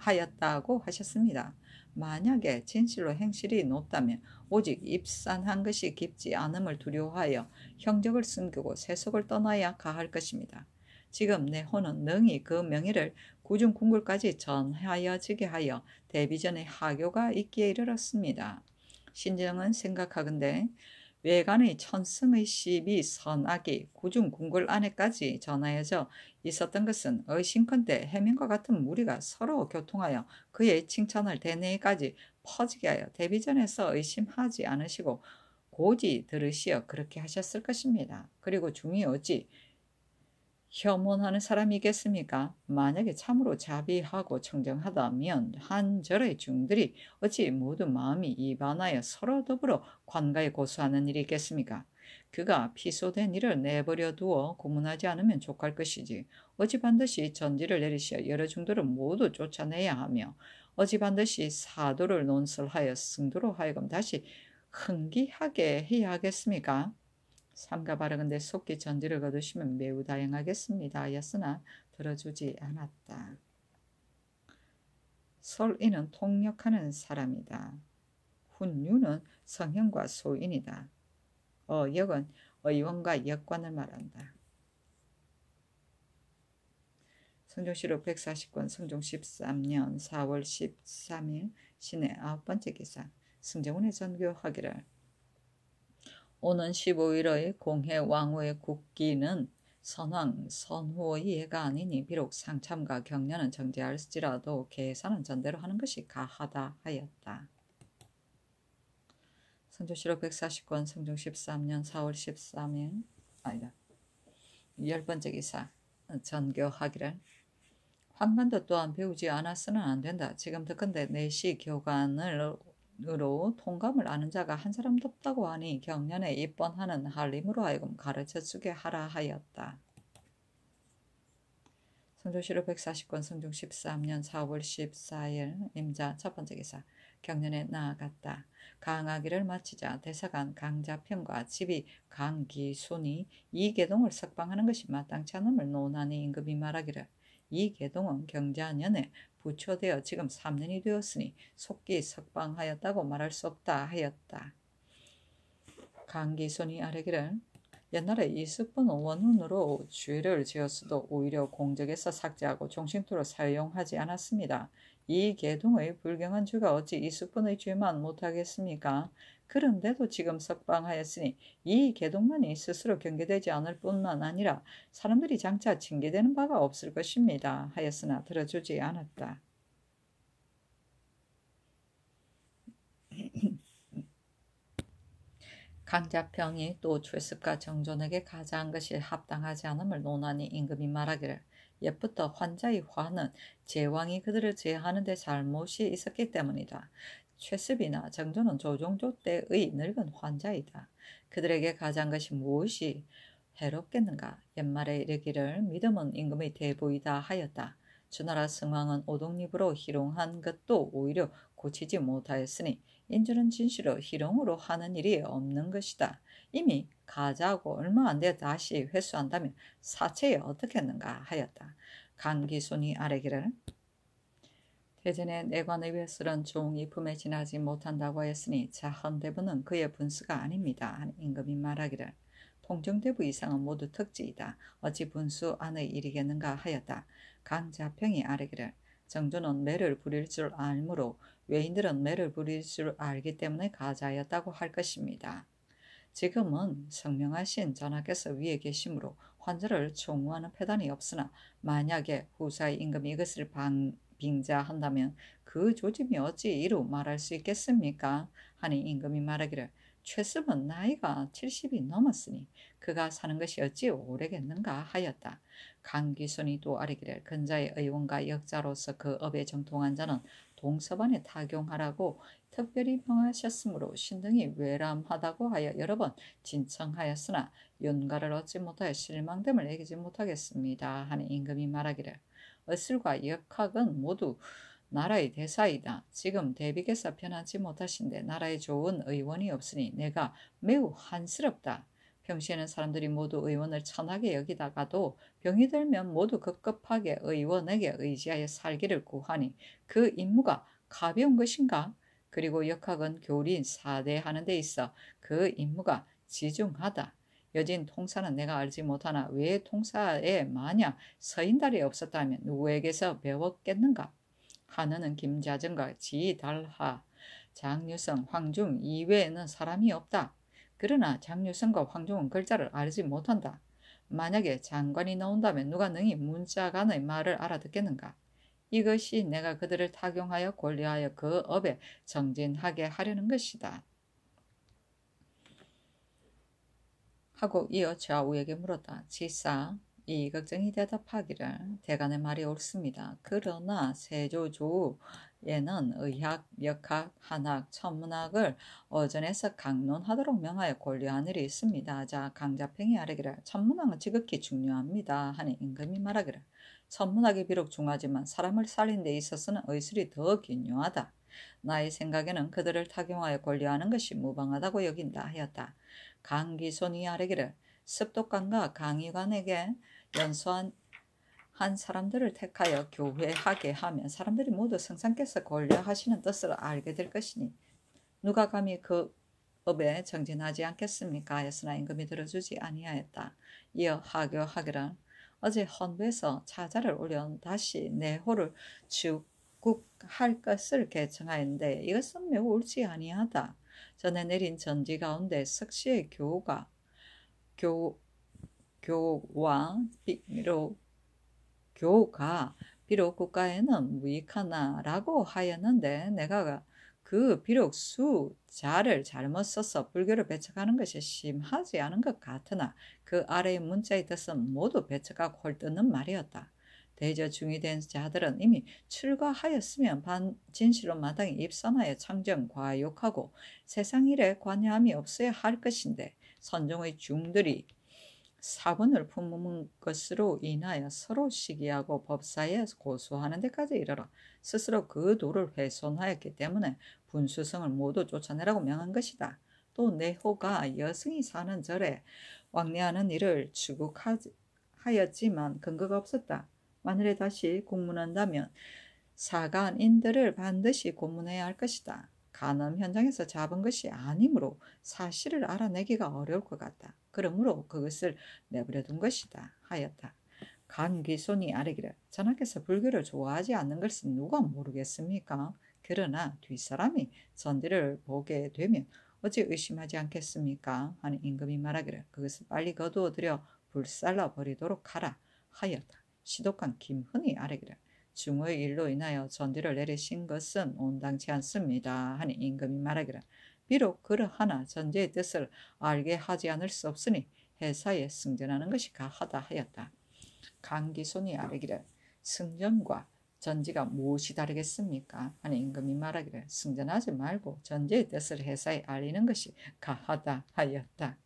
하셨습니다. 만약에 진실로 행실이 높다면 오직 입산한 것이 깊지 않음을 두려워하여 형적을 숨기고 세속을 떠나야 가할 것입니다. 지금 내호는 능히 그 명예를 구중궁궐까지 전하여지게 하여 데뷔전에 하교가 있기에 이르렀습니다. 신정은 생각하건대 외간의 천승의 시비 선악이 구중궁궐 안에까지 전하여져 있었던 것은 의심컨대 해민과 같은 무리가 서로 교통하여 그의 칭찬을 대내까지 퍼지게 하여 데뷔전에서 의심하지 않으시고 고지 들으시어 그렇게 하셨을 것입니다. 그리고 중이 어찌 혐오하는 사람이겠습니까? 만약에 참으로 자비하고 청정하다면 한 절의 중들이 어찌 모두 마음이 이반하여 서로 더불어 관가에 고소하는 일이겠습니까? 그가 피소된 일을 내버려 두어 고문하지 않으면 족할 것이지 어찌 반드시 전지를 내리시어 여러 중들을 모두 쫓아내야 하며 어찌 반드시 사도를 논설하여 승도로 하여금 다시 흥기하게 해야 하겠습니까? 삼가 바르건대 속기 전지를 거두시면 매우 다양하겠습니다 하였으나 들어주지 않았다. 설인은 통역하는 사람이다. 훈유는 성형과 소인이다. 역은 의원과 역관을 말한다. 성종시록 140권 성종 13년 4월 13일 신의 9번째 기사 승정원의 전교하기를 오는 15일의 공해 왕후의 국기는 선왕 선후의 예가 아니니 비록 상참과 격려는 정제할지라도 계산은 전대로 하는 것이 가하다 하였다. 성조시록 140권 성종 13년 4월 13일 아니다. 10번째 기사 전교하기를 황반도 또한 배우지 않았으면 안 된다. 지금 듣건대 내시 교관으로 통감을 아는 자가 한 사람도 없다고 하니 경년에 입번하는 한림으로 하여금 가르쳐주게 하라 하였다. 성조시록 140권 성종 13년 4월 14일 임자 첫번째 기사 경년에 나아갔다. 강하기를 마치자 대사관 강자평과 집이 강기순이 이계동을 석방하는 것이 마땅치 않음을 논하니 임금이 말하기를 이계동은 경자년에 부초되어 지금 3년이 되었으니 속기 석방하였다고 말할 수 없다 하였다. 강기순이 아뢰기를 옛날에 이숙본 원훈으로 죄를 지었어도 오히려 공적에서 삭제하고 종신토로 사용하지 않았습니다. 이 계동의 불경한 죄가 어찌 이숙본의 죄만 못하겠습니까? 그런데도 지금 석방하였으니 이 계동만이 스스로 경계되지 않을 뿐만 아니라 사람들이 장차 징계되는 바가 없을 것입니다. 하였으나 들어주지 않았다. 강자평이 또 최습과 정존에게 가자한 것이 합당하지 않음을 논하니 임금이 말하기를 옛부터 환자의 화는 제왕이 그들을 제하는 데 잘못이 있었기 때문이다. 최습이나 정존은 조종조 때의 늙은 환자이다. 그들에게 가자한 것이 무엇이 해롭겠는가? 옛말에 이르기를 믿음은 임금의 대부이다 하였다. 주나라 승왕은 오독립으로 희롱한 것도 오히려 고치지 못하였으니 인주는 진실로 희롱으로 하는 일이 없는 것이다. 이미 가자하고 얼마 안 되어 다시 회수한다면 사체에 어떻겠는가 하였다. 강기순이 아뢰기를 대전의 내관의 회술은 종이 품에 지나지 못한다고 하였으니 자헌대부는 그의 분수가 아닙니다. 임금이 말하기를 통정대부 이상은 모두 특지이다. 어찌 분수 안의 일이겠는가 하였다. 강자평이 아뢰기를 정조는 매를 부릴 줄 알므로 외인들은 매를 부릴 줄 알기 때문에 가자였다고 할 것입니다. 지금은 성명하신 전하께서 위에 계시므로 환자를 총무하는 패단이 없으나 만약에 후사의 임금이 이것을 빙자한다면 그 조짐이 어찌 이루 말할 수 있겠습니까? 하니 임금이 말하기를 최습은 나이가 70이 넘었으니 그가 사는 것이 어찌 오래겠는가 하였다. 강귀손이 또 아뢰기를 근자의 의원과 역자로서 그 업에 정통한 자는 동서반에 타경하라고 특별히 명하셨으므로 신등이 외람하다고 하여 여러 번 진청하였으나 윤가를 얻지 못하여 실망됨을 애기지 못하겠습니다. 하니 임금이 말하기를 어슬과 역학은 모두 나라의 대사이다. 지금 대비께서 편하지 못하신데 나라에 좋은 의원이 없으니 내가 매우 한스럽다. 평시에는 사람들이 모두 의원을 천하게 여기다가도 병이 들면 모두 급급하게 의원에게 의지하여 살기를 구하니 그 임무가 가벼운 것인가? 그리고 역학은 교린 사대하는 데 있어 그 임무가 지중하다. 여진 통사는 내가 알지 못하나 왜 통사에 만약 서인달이 없었다면 누구에게서 배웠겠는가? 하느는 김자전과 지달하, 장유성, 황중 이외에는 사람이 없다. 그러나 장유성과 황중은 글자를 알지 못한다. 만약에 장관이 나온다면 누가 능히 문자간의 말을 알아듣겠는가? 이것이 내가 그들을 타경하여 권리하여 그 업에 정진하게 하려는 것이다. 하고 이어 좌우에게 물었다. 지사, 이 걱정이 대답하기를 대간의 말이 옳습니다. 그러나 세조조에는 의학, 역학, 한학, 천문학을 어전에서 강론하도록 명하여 권리한 일이 있습니다. 자, 강자평이 아뢰기를 천문학은 지극히 중요합니다. 하니 임금이 말하기를 천문학이 비록 중하지만 사람을 살린 데 있어서는 의술이 더 긴요하다. 나의 생각에는 그들을 타경하여 권리하는 것이 무방하다고 여긴다 하였다. 강기손이 아뢰기를 습독관과 강의관에게 연수한 한 사람들을 택하여 교회하게 하면 사람들이 모두 성상께서 권리하시는 뜻을 알게 될 것이니 누가 감히 그 업에 정진하지 않겠습니까? 하였으나 임금이 들어주지 아니하였다. 이어 하교하기를 어제 헌부에서 차자를 올려 다시 내호를 주국할 것을 개청하였는데 이것은 매우 옳지 아니하다. 전에 내린 전지 가운데 석시의 교가 비록 국가에는 무익하나라고 하였는데 내가 그 비록 수자를 잘못 써서 불교를 배척하는 것이 심하지 않은 것 같으나 그 아래의 문자의 뜻은 모두 배척하고 헐뜯는 말이었다. 대저 중이 된 자들은 이미 출가하였으면 진실로 마땅히 입선하여 창정 과욕하고 세상 일에 관여함이 없어야 할 것인데 선종의 중들이 사분을 품은 것으로 인하여 서로 시기하고 법사에 고소하는 데까지 이르러 스스로 그 도를 훼손하였기 때문에 분수성을 모두 쫓아내라고 명한 것이다. 또 내호가 여승이 사는 절에 왕래하는 일을 추국하였지만 근거가 없었다. 만일에 다시 공문한다면 사간인들을 반드시 고문해야 할 것이다. 간암 현장에서 잡은 것이 아니므로 사실을 알아내기가 어려울 것 같다. 그러므로 그것을 내버려 둔 것이다 하였다. 강귀손이 아뢰기를 전하께서 불교를 좋아하지 않는 것은 누가 모르겠습니까? 그러나 뒷사람이 전지를 보게 되면 어찌 의심하지 않겠습니까? 하는 임금이 말하기를 그것을 빨리 거두어들여 불살라 버리도록 하라 하였다. 시독한 김훈이 아뢰기를 중의 일로 인하여 전지를 내리신 것은 온당치 않습니다. 하니 임금이 말하기를 비록 그러하나 전제의 뜻을 알게 하지 않을 수 없으니 해사에 승전하는 것이 가하다 하였다. 강기손이 아뢰기를 승전과 전지가 무엇이 다르겠습니까? 하니 임금이 말하기를 승전하지 말고 전제의 뜻을 해사에 알리는 것이 가하다 하였다.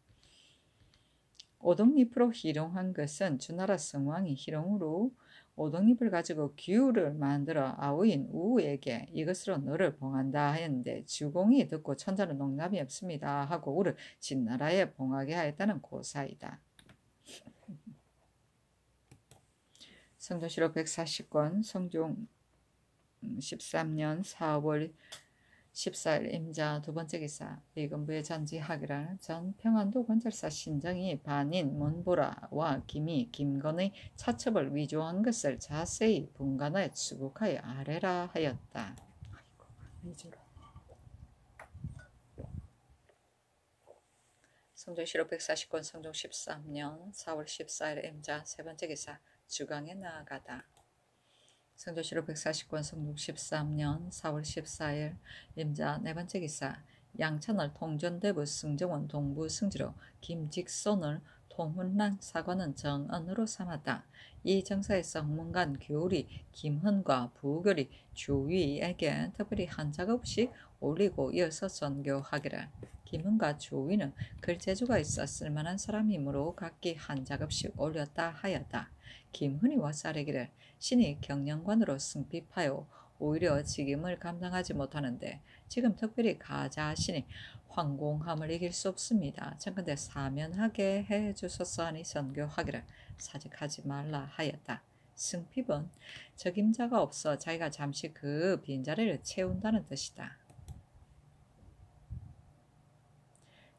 오동잎으로 희롱한 것은 주나라 성왕이 희롱으로 오동잎을 가지고 기우를 만들어 아우인 우에게 이것으로 너를 봉한다 하였는데 주공이 듣고 천자는 농담이 없습니다 하고 우를 진나라에 봉하게 하였다는 고사이다. 성조실록 140권 성종 13년 4월 14일 임자 두 번째 기사 의금부에 전지하기를 전 평안도 건설사 신정이 반인 문보라와 김이 김건의 차첩을 위조한 것을 자세히 분간해 추국하여 아뢰라 하였다. 아이고, 위조라. 성종실록 140권 성종 13년 4월 14일 임자 세 번째 기사 주강에 나아가다. 성조실록 140권 성종 13년 4월 14일 임자 네 번째 기사 양천을 통전대부 승정원 동부 승지로 김직손을 통훈랑 사관은 정언으로 삼았다. 이 정사에서 홍문관 교울이 김헌과 부결이 주위에게 특별히 한 작업씩 올리고 이어서 전교하기를 김헌과 주위는 글재주가 있어 쓸만한 사람이므로 각기 한 작업씩 올렸다 하였다. 김헌이 와서 아뢰기를 신이 경영관으로 승핍하여 오히려 직임을 감당하지 못하는데 지금 특별히 가자하시니 황공함을 이길 수 없습니다. 청컨대 사면하게 해주소서 하니 선교하기를 사직하지 말라 하였다. 승핍은 적임자가 없어 자기가 잠시 그 빈자리를 채운다는 뜻이다.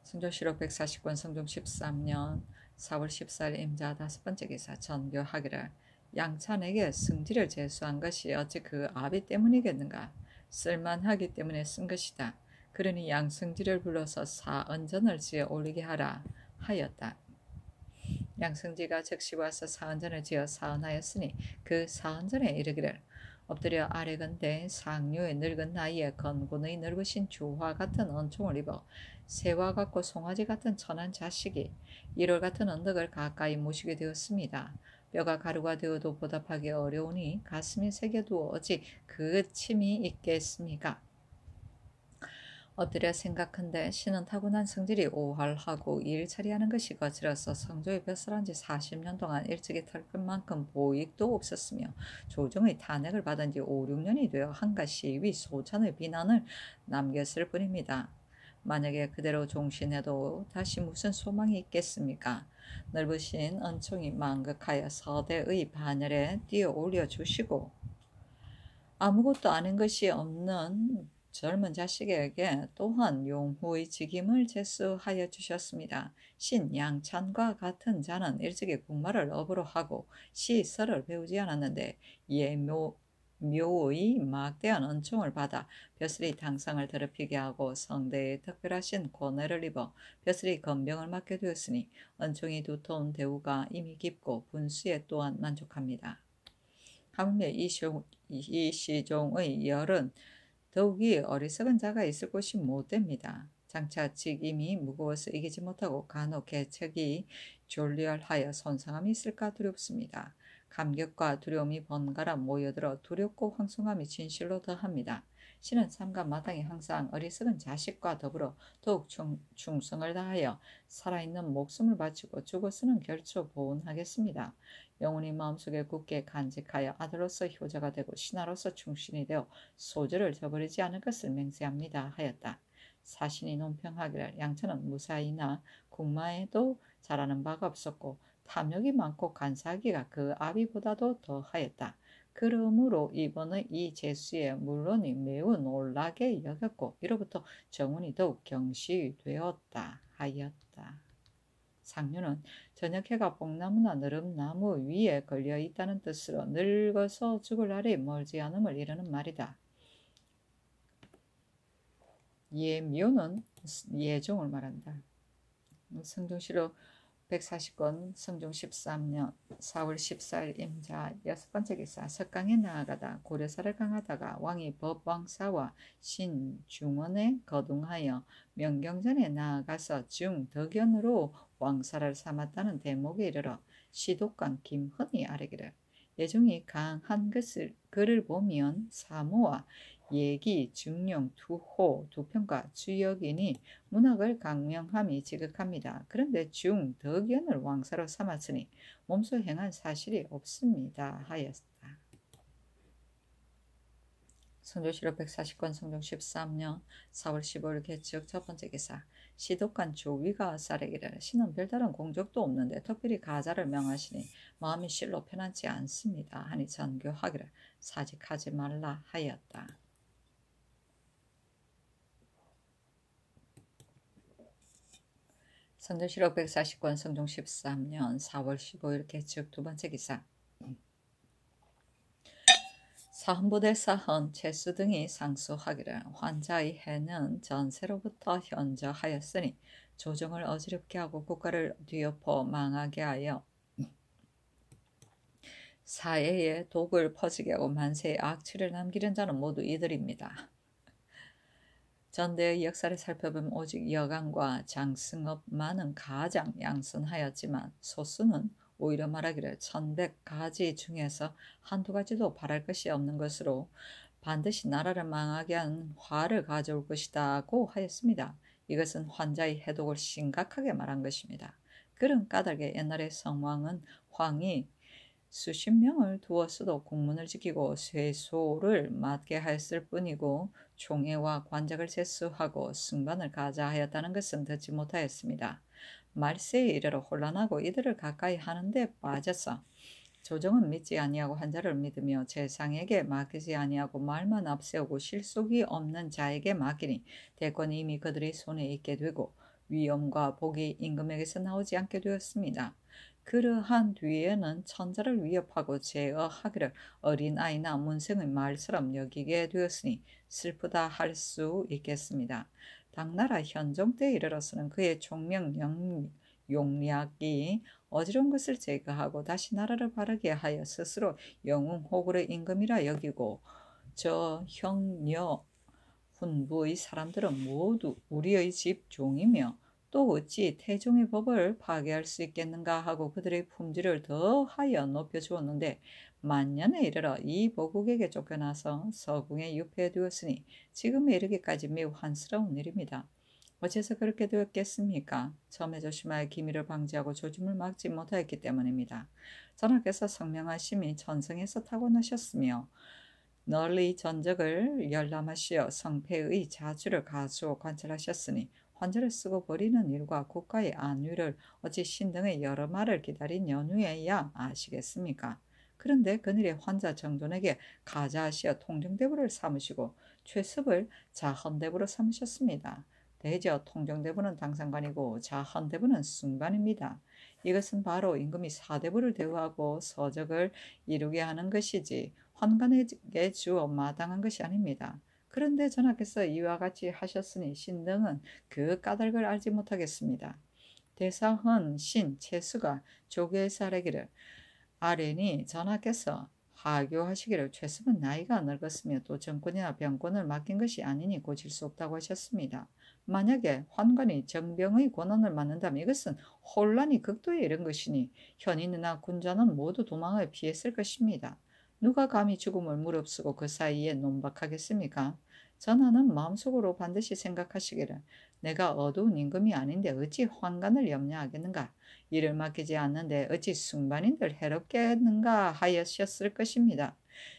성조실록 140권 성종 13년 4월 14일 임자 다섯 번째 기사 전교하기를 양찬에게 승지를 제수한 것이 어찌 그 아비 때문이겠는가? 쓸만하기 때문에 쓴 것이다. 그러니 양승지를 불러서 사언전을 지어 올리게 하라 하였다. 양승지가 즉시 와서 사언전을 지어 사언하였으니 그 사언전에 이르기를 엎드려 아래건대 상류의 늙은 나이에 건곤의 늙으신 주화 같은 언총을 입어 새와 같고 송아지 같은 천한 자식이 1월 같은 언덕을 가까이 모시게 되었습니다. 뼈가 가루가 되어도 보답하기 어려우니 가슴이 새겨도 어찌 그 침이 있겠습니까? 엎드려 생각한데 신은 타고난 성질이 오활하고 일처리하는 것이 거칠어서 성조에 벼슬한 지 40년 동안 일찍이 털끝 만큼 보익도 없었으며 조정의 탄핵을 받은 지 5, 6년이 되어 한가 시위 소찬의 비난을 남겼을 뿐입니다. 만약에 그대로 종신해도 다시 무슨 소망이 있겠습니까? 넓으신恩총이 망극하여 서대의 반열에 뛰어 올려주시고 아무것도 아는 것이 없는 젊은 자식에게 또한 용후의 직임을 제수하여 주셨습니다. 신 양찬과 같은 자는 일찍이 국마를 업으로 하고 시설을 배우지 않았는데 묘의 막대한恩총을 받아 벼슬이 당상을 더럽히게 하고 성대에 특별하신 권혜를 입어 벼슬이 건병을 맡게 되었으니恩총이 두터운 대우가 이미 깊고 분수에 또한 만족합니다. 하물며 이 시종의 열은 더욱이 어리석은 자가 있을 곳이 못됩니다. 장차 직임이 무거워서 이기지 못하고 간혹 계책이 졸렬하여 손상함이 있을까 두렵습니다. 감격과 두려움이 번갈아 모여들어 두렵고 황송함이 진실로 더합니다. 신은 삼가 마땅히 항상 어리석은 자식과 더불어 더욱 충성을 다하여 살아있는 목숨을 바치고 죽어서는 결코 보훈하겠습니다. 영혼이 마음속에 굳게 간직하여 아들로서 효자가 되고 신하로서 충신이 되어 소절을 저버리지 않을 것을 맹세합니다 하였다. 사신이 논평하기를 양천은 무사이나 국마에도 잘하는 바가 없었고 탐욕이 많고 간사하기가 그 아비보다도 더하였다. 그러므로 이번의 이 제수의 물론이 매우 놀라게 여겼고 이로부터 정운이 더욱 경시되었다 하였다. 상류는 저녁 해가 뽕나무나 느릅나무 위에 걸려 있다는 뜻으로 늙어서 죽을 날이 멀지 않음을 이르는 말이다. 예묘는 예종을 말한다. 성종실록 140권 성종 13년 4월 14일 임자 여섯 번째 기사 석강에 나아가다 고려사를 강하다가 왕이 법왕사와 신중원에 거둥하여 명경전에 나아가서 중덕연으로 왕사를 삼았다는 대목에 이르러 시독관 김헌이 아뢰기를 예종이 강한 그를 보면 사모와 예기, 중령, 투호, 두평과 주역이니 문학을 강명함이 지극합니다. 그런데 중덕연을 왕사로 삼았으니 몸소 행한 사실이 없습니다 하였다. 성조실록 140권 성종 13년 4월 15일 개측 첫 번째 기사 시독관 조위가 사례기를 신은 별다른 공적도 없는데 특별히 가자를 명하시니 마음이 실로 편안치 않습니다 하니 전교하기를 사직하지 말라 하였다. 선조실록 149권 성종 13년 4월 15일 개축 두 번째 기사. 사헌부대 사헌, 채수 등이 상소하기를 환자의 해는 전세로부터 현저하였으니 조정을 어지럽게 하고 국가를 뒤엎어 망하게 하여 사해에 독을 퍼지게 하고 만세에 악취를 남기는 자는 모두 이들입니다. 전대의 역사를 살펴보면 오직 여강과 장승업만은 가장 양선하였지만 소수는 오히려 말하기를 1100가지 중에서 한두 가지도 바랄 것이 없는 것으로 반드시 나라를 망하게 한 화를 가져올 것이다고 하였습니다. 이것은 환자의 해독을 심각하게 말한 것입니다. 그런 까닭에 옛날의 성왕은 황이 수십 명을 두었어도 국문을 지키고 쇠소를 맡게 하였을 뿐이고 총애와 관작을 제수하고 승반을 가자 하였다는 것은 듣지 못하였습니다. 말세에 이르러 혼란하고 이들을 가까이 하는데 빠져서 조정은 믿지 아니하고 환자를 믿으며 재상에게 맡기지 아니하고 말만 앞세우고 실속이 없는 자에게 맡기니 대권이 이미 그들의 손에 있게 되고 위엄과 복이 임금에게서 나오지 않게 되었습니다. 그러한 뒤에는 천자를 위협하고 제어하기를 어린아이나 문생의 말처럼 여기게 되었으니 슬프다 할 수 있겠습니다. 당나라 현종 때에 이르러서는 그의 총명 용략이 어지러운 것을 제거하고 다시 나라를 바르게 하여 스스로 영웅호굴의 임금이라 여기고 저 형녀 훈부의 사람들은 모두 우리의 집 종이며 또 어찌 태종의 법을 파괴할 수 있겠는가 하고 그들의 품질을 더하여 높여주었는데 만년에 이르러 이 보국에게 쫓겨나서 서궁에 유폐되었으니 지금에 이르기까지 매우 한스러운 일입니다. 어째서 그렇게 되었겠습니까? 처음에 조심하여 기미를 방지하고 조짐을 막지 못하였기 때문입니다. 전하께서 성명하심이 천성에서 타고나셨으며 널리 전적을 열람하시어 성패의 자주를 가수어 관찰하셨으니 환자를 쓰고 버리는 일과 국가의 안위를 어찌 신등의 여러 말을 기다린 연후에야 아시겠습니까? 그런데 그늘에 환자 정존에게 가자하시어 통정대부를 삼으시고 최습을 자헌대부로 삼으셨습니다. 대저 통정대부는 당상관이고 자헌대부는 승관입니다. 이것은 바로 임금이 사대부를 대우하고 서적을 이루게 하는 것이지 환관에게 주어 마땅한 것이 아닙니다. 그런데 전하께서 이와 같이 하셨으니 신등은 그 까닭을 알지 못하겠습니다. 대사헌 신 채수가 조계에서 아뢰기를 아뢰니 전하께서 하교하시기를 최습은 나이가 늙었으며 또 정권이나 병권을 맡긴 것이 아니니 고칠 수 없다고 하셨습니다. 만약에 환관이 정병의 권한을 맡는다면 이것은 혼란이 극도에 이른 것이니 현인이나 군자는 모두 도망을 피했을 것입니다. 누가 감히 죽음을 무릅쓰고 그 사이에 논박하겠습니까? 전하는 마음속으로 반드시 생각하시기를 내가 어두운 임금이 아닌데 어찌 환관을 염려하겠는가? 일을 맡기지 않는데 어찌 승반인들 해롭겠는가 하였을 것입니다.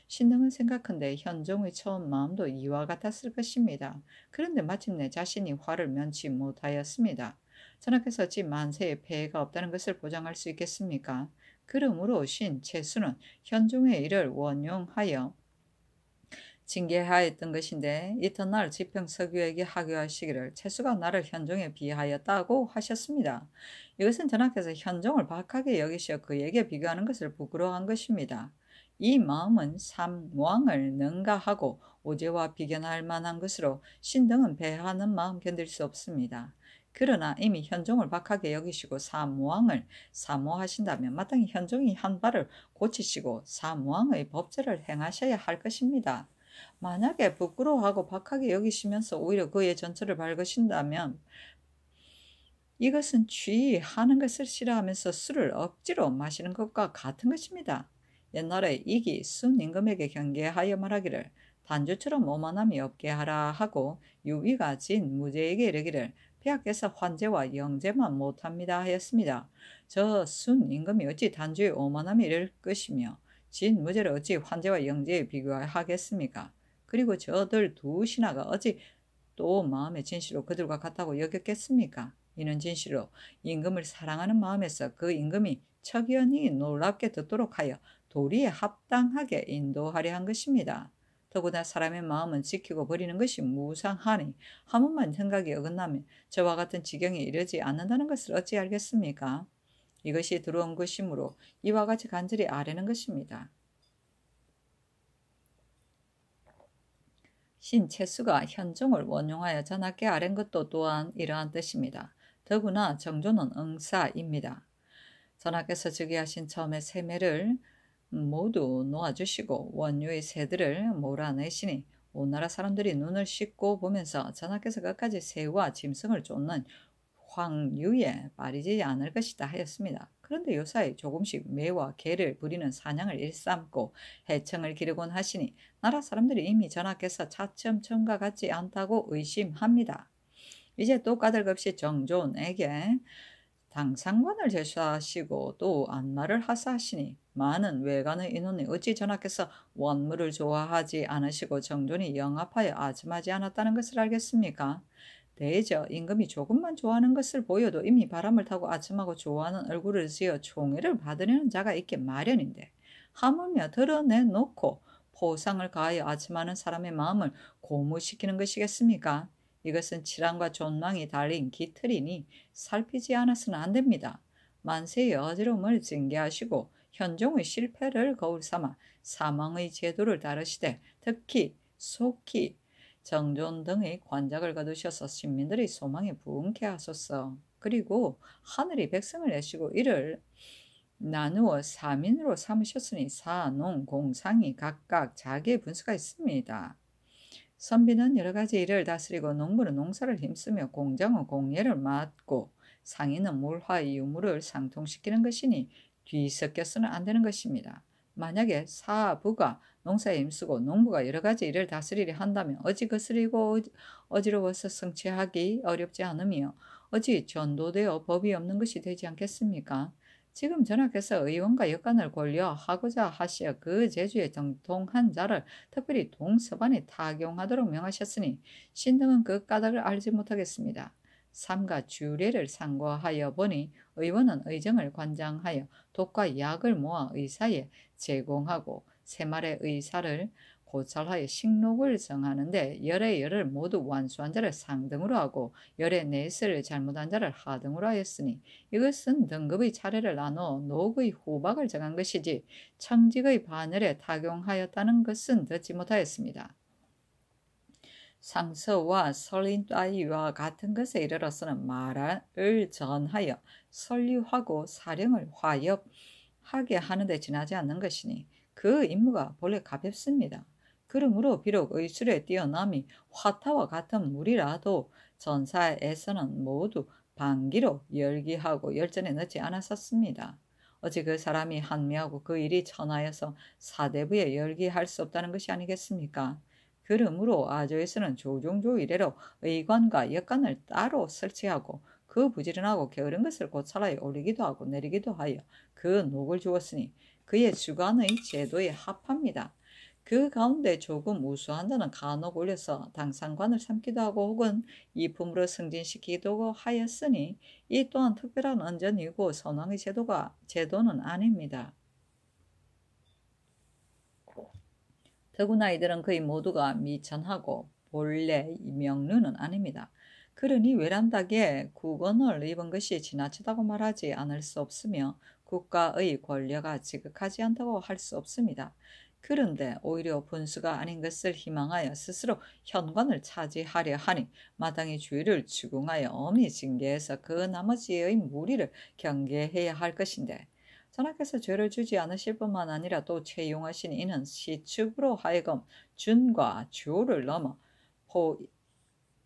신등은 생각한데 현종의 처음 마음도 이와 같았을 것입니다. 그런데 마침내 자신이 화를 면치 못하였습니다. 전하께서 어찌 만세에 폐해가 없다는 것을 보장할 수 있겠습니까? 그러므로 신 채수는 현종의 일을 원용하여 징계하였던 것인데 이튿날 지평서규에게 하교하시기를 채수가 나를 현종에 비하였다고 하셨습니다. 이것은 전하께서 현종을 박하게 여기시어 그에게 비교하는 것을 부끄러워한 것입니다. 이 마음은 삼왕을 능가하고 오제와 비견할 만한 것으로 신등은 배하는 마음 견딜 수 없습니다. 그러나 이미 현종을 박하게 여기시고 삼왕을 사모하신다면 마땅히 현종이 한 바를 고치시고 삼왕의 법제를 행하셔야 할 것입니다. 만약에 부끄러워하고 박하게 여기시면서 오히려 그의 전철을 밟으신다면 이것은 취하는 것을 싫어하면서 술을 억지로 마시는 것과 같은 것입니다. 옛날에 이기 순임금에게 경계하여 말하기를 단주처럼 오만함이 없게 하라 하고 유위가 진 무제에게 이르기를 폐하께서 환제와 영제만 못합니다 하였습니다. 저 순임금이 어찌 단주의 오만함이 이를 것이며 진 무제를 어찌 환제와 영제에 비교하겠습니까? 그리고 저들 두 신하가 어찌 또 마음의 진실로 그들과 같다고 여겼겠습니까? 이는 진실로 임금을 사랑하는 마음에서 그 임금이 척연히 놀랍게 듣도록 하여 도리에 합당하게 인도하려 한 것입니다. 더구나 사람의 마음은 지키고 버리는 것이 무상하니 한 번만 생각이 어긋나면 저와 같은 지경에 이르지 않는다는 것을 어찌 알겠습니까? 이것이 들어온 것이므로 이와 같이 간절히 아뢰는 것입니다. 신채수가 현종을 원용하여 전하께 아랜 것도 또한 이러한 뜻입니다. 더구나 정조는 응사입니다. 전하께서 즉위하신 처음에 세매를 모두 놓아주시고 원유의 새들을 몰아내시니 온 나라 사람들이 눈을 씻고 보면서 전하께서 끝까지 새와 짐승을 쫓는 황유에 빠지지 않을 것이다 하였습니다. 그런데 요사이 조금씩 매와 개를 부리는 사냥을 일삼고 해청을 기르곤 하시니 나라 사람들이 이미 전하께서 차츰청과 같지 않다고 의심합니다. 이제 또 까닭없이 정조에게 당상관을 제수하시고 또 안마를 하사하시니 많은 외관의 인원이 어찌 전하께서 원물을 좋아하지 않으시고 정존이 영합하여 아첨하지 않았다는 것을 알겠습니까? 대저 임금이 조금만 좋아하는 것을 보여도 이미 바람을 타고 아첨하고 좋아하는 얼굴을 지어 총애를 받으려는 자가 있게 마련인데 하물며 드러내놓고 포상을 가하여 아첨하는 사람의 마음을 고무시키는 것이겠습니까? 이것은 치랑과 존망이 달린 기틀이니 살피지 않아서는 안 됩니다. 만세의 어지러움을 징계하시고 현종의 실패를 거울 삼아 사망의 제도를 따르시되 특히 속히 정존 등의 관작을 거두셔서 신민들의 소망에 부응케 하소서. 그리고 하늘이 백성을 내시고 이를 나누어 사민으로 삼으셨으니 사, 농, 공, 상이 각각 자기의 분수가 있습니다. 선비는 여러 가지 일을 다스리고 농부는 농사를 힘쓰며 공장은 공예를 맡고 상인은 물화 유물을 상통시키는 것이니 뒤섞여서는 안 되는 것입니다. 만약에 사부가 농사에 힘쓰고 농부가 여러 가지 일을 다스리려 한다면 어찌 거스리고 어지러워서 성취하기 어렵지 않으며 어찌 전도되어 법이 없는 것이 되지 않겠습니까? 지금 전하께서 의원과 역관을 권려하고자 하시어 그 제주에 정통한 자를 특별히 동서반에 타경하도록 명하셨으니 신등은 그 까닭을 알지 못하겠습니다. 삼가 주례를 상고하여 보니 의원은 의정을 관장하여 독과 약을 모아 의사에 제공하고 세말의 의사를 고찰하여 식록을 정하는데 열의 열을 모두 완수한 자를 상등으로 하고 열의 넷을 잘못한 자를 하등으로 하였으니 이것은 등급의 차례를 나누어 녹의 후박을 정한 것이지 청직의 반열에 타경하였다는 것은 듣지 못하였습니다. 상서와 설린 따위와 같은 것에 이르러서는 말을 전하여 설립하고 사령을 화협하게 하는데 지나지 않는 것이니 그 임무가 본래 가볍습니다. 그러므로 비록 의술에 뛰어남이 화타와 같은 무리라도 전사에서는 모두 반기로 열기하고 열전에 넣지 않았었습니다. 어찌 그 사람이 한미하고 그 일이 천하여서 사대부에 열기할 수 없다는 것이 아니겠습니까? 그러므로 아조에서는 조종조 이래로 의관과 역관을 따로 설치하고 그 부지런하고 게으른 것을 고찰하여 올리기도 하고 내리기도 하여 그 녹을 주었으니 그의 주관의 제도에 합합니다. 그 가운데 조금 우수한 자는 간혹 올려서 당상관을 삼기도 하고 혹은 이품으로 승진시키기도 하였으니 이 또한 특별한 언전이고 선왕의 제도는 아닙니다. 더구나 이들은 거의 모두가 미천하고 본래 명류는 아닙니다. 그러니 외람닥에 국언을 입은 것이 지나치다고 말하지 않을 수 없으며 국가의 권력가 지극하지 않다고 할 수 없습니다. 그런데 오히려 분수가 아닌 것을 희망하여 스스로 현관을 차지하려 하니 마땅히 주의를 추궁하여 엄히 징계해서 그 나머지의 무리를 경계해야 할 것인데 전하께서 죄를 주지 않으실 뿐만 아니라 또 채용하신 이는 시축으로 하여금 준과 주를 넘어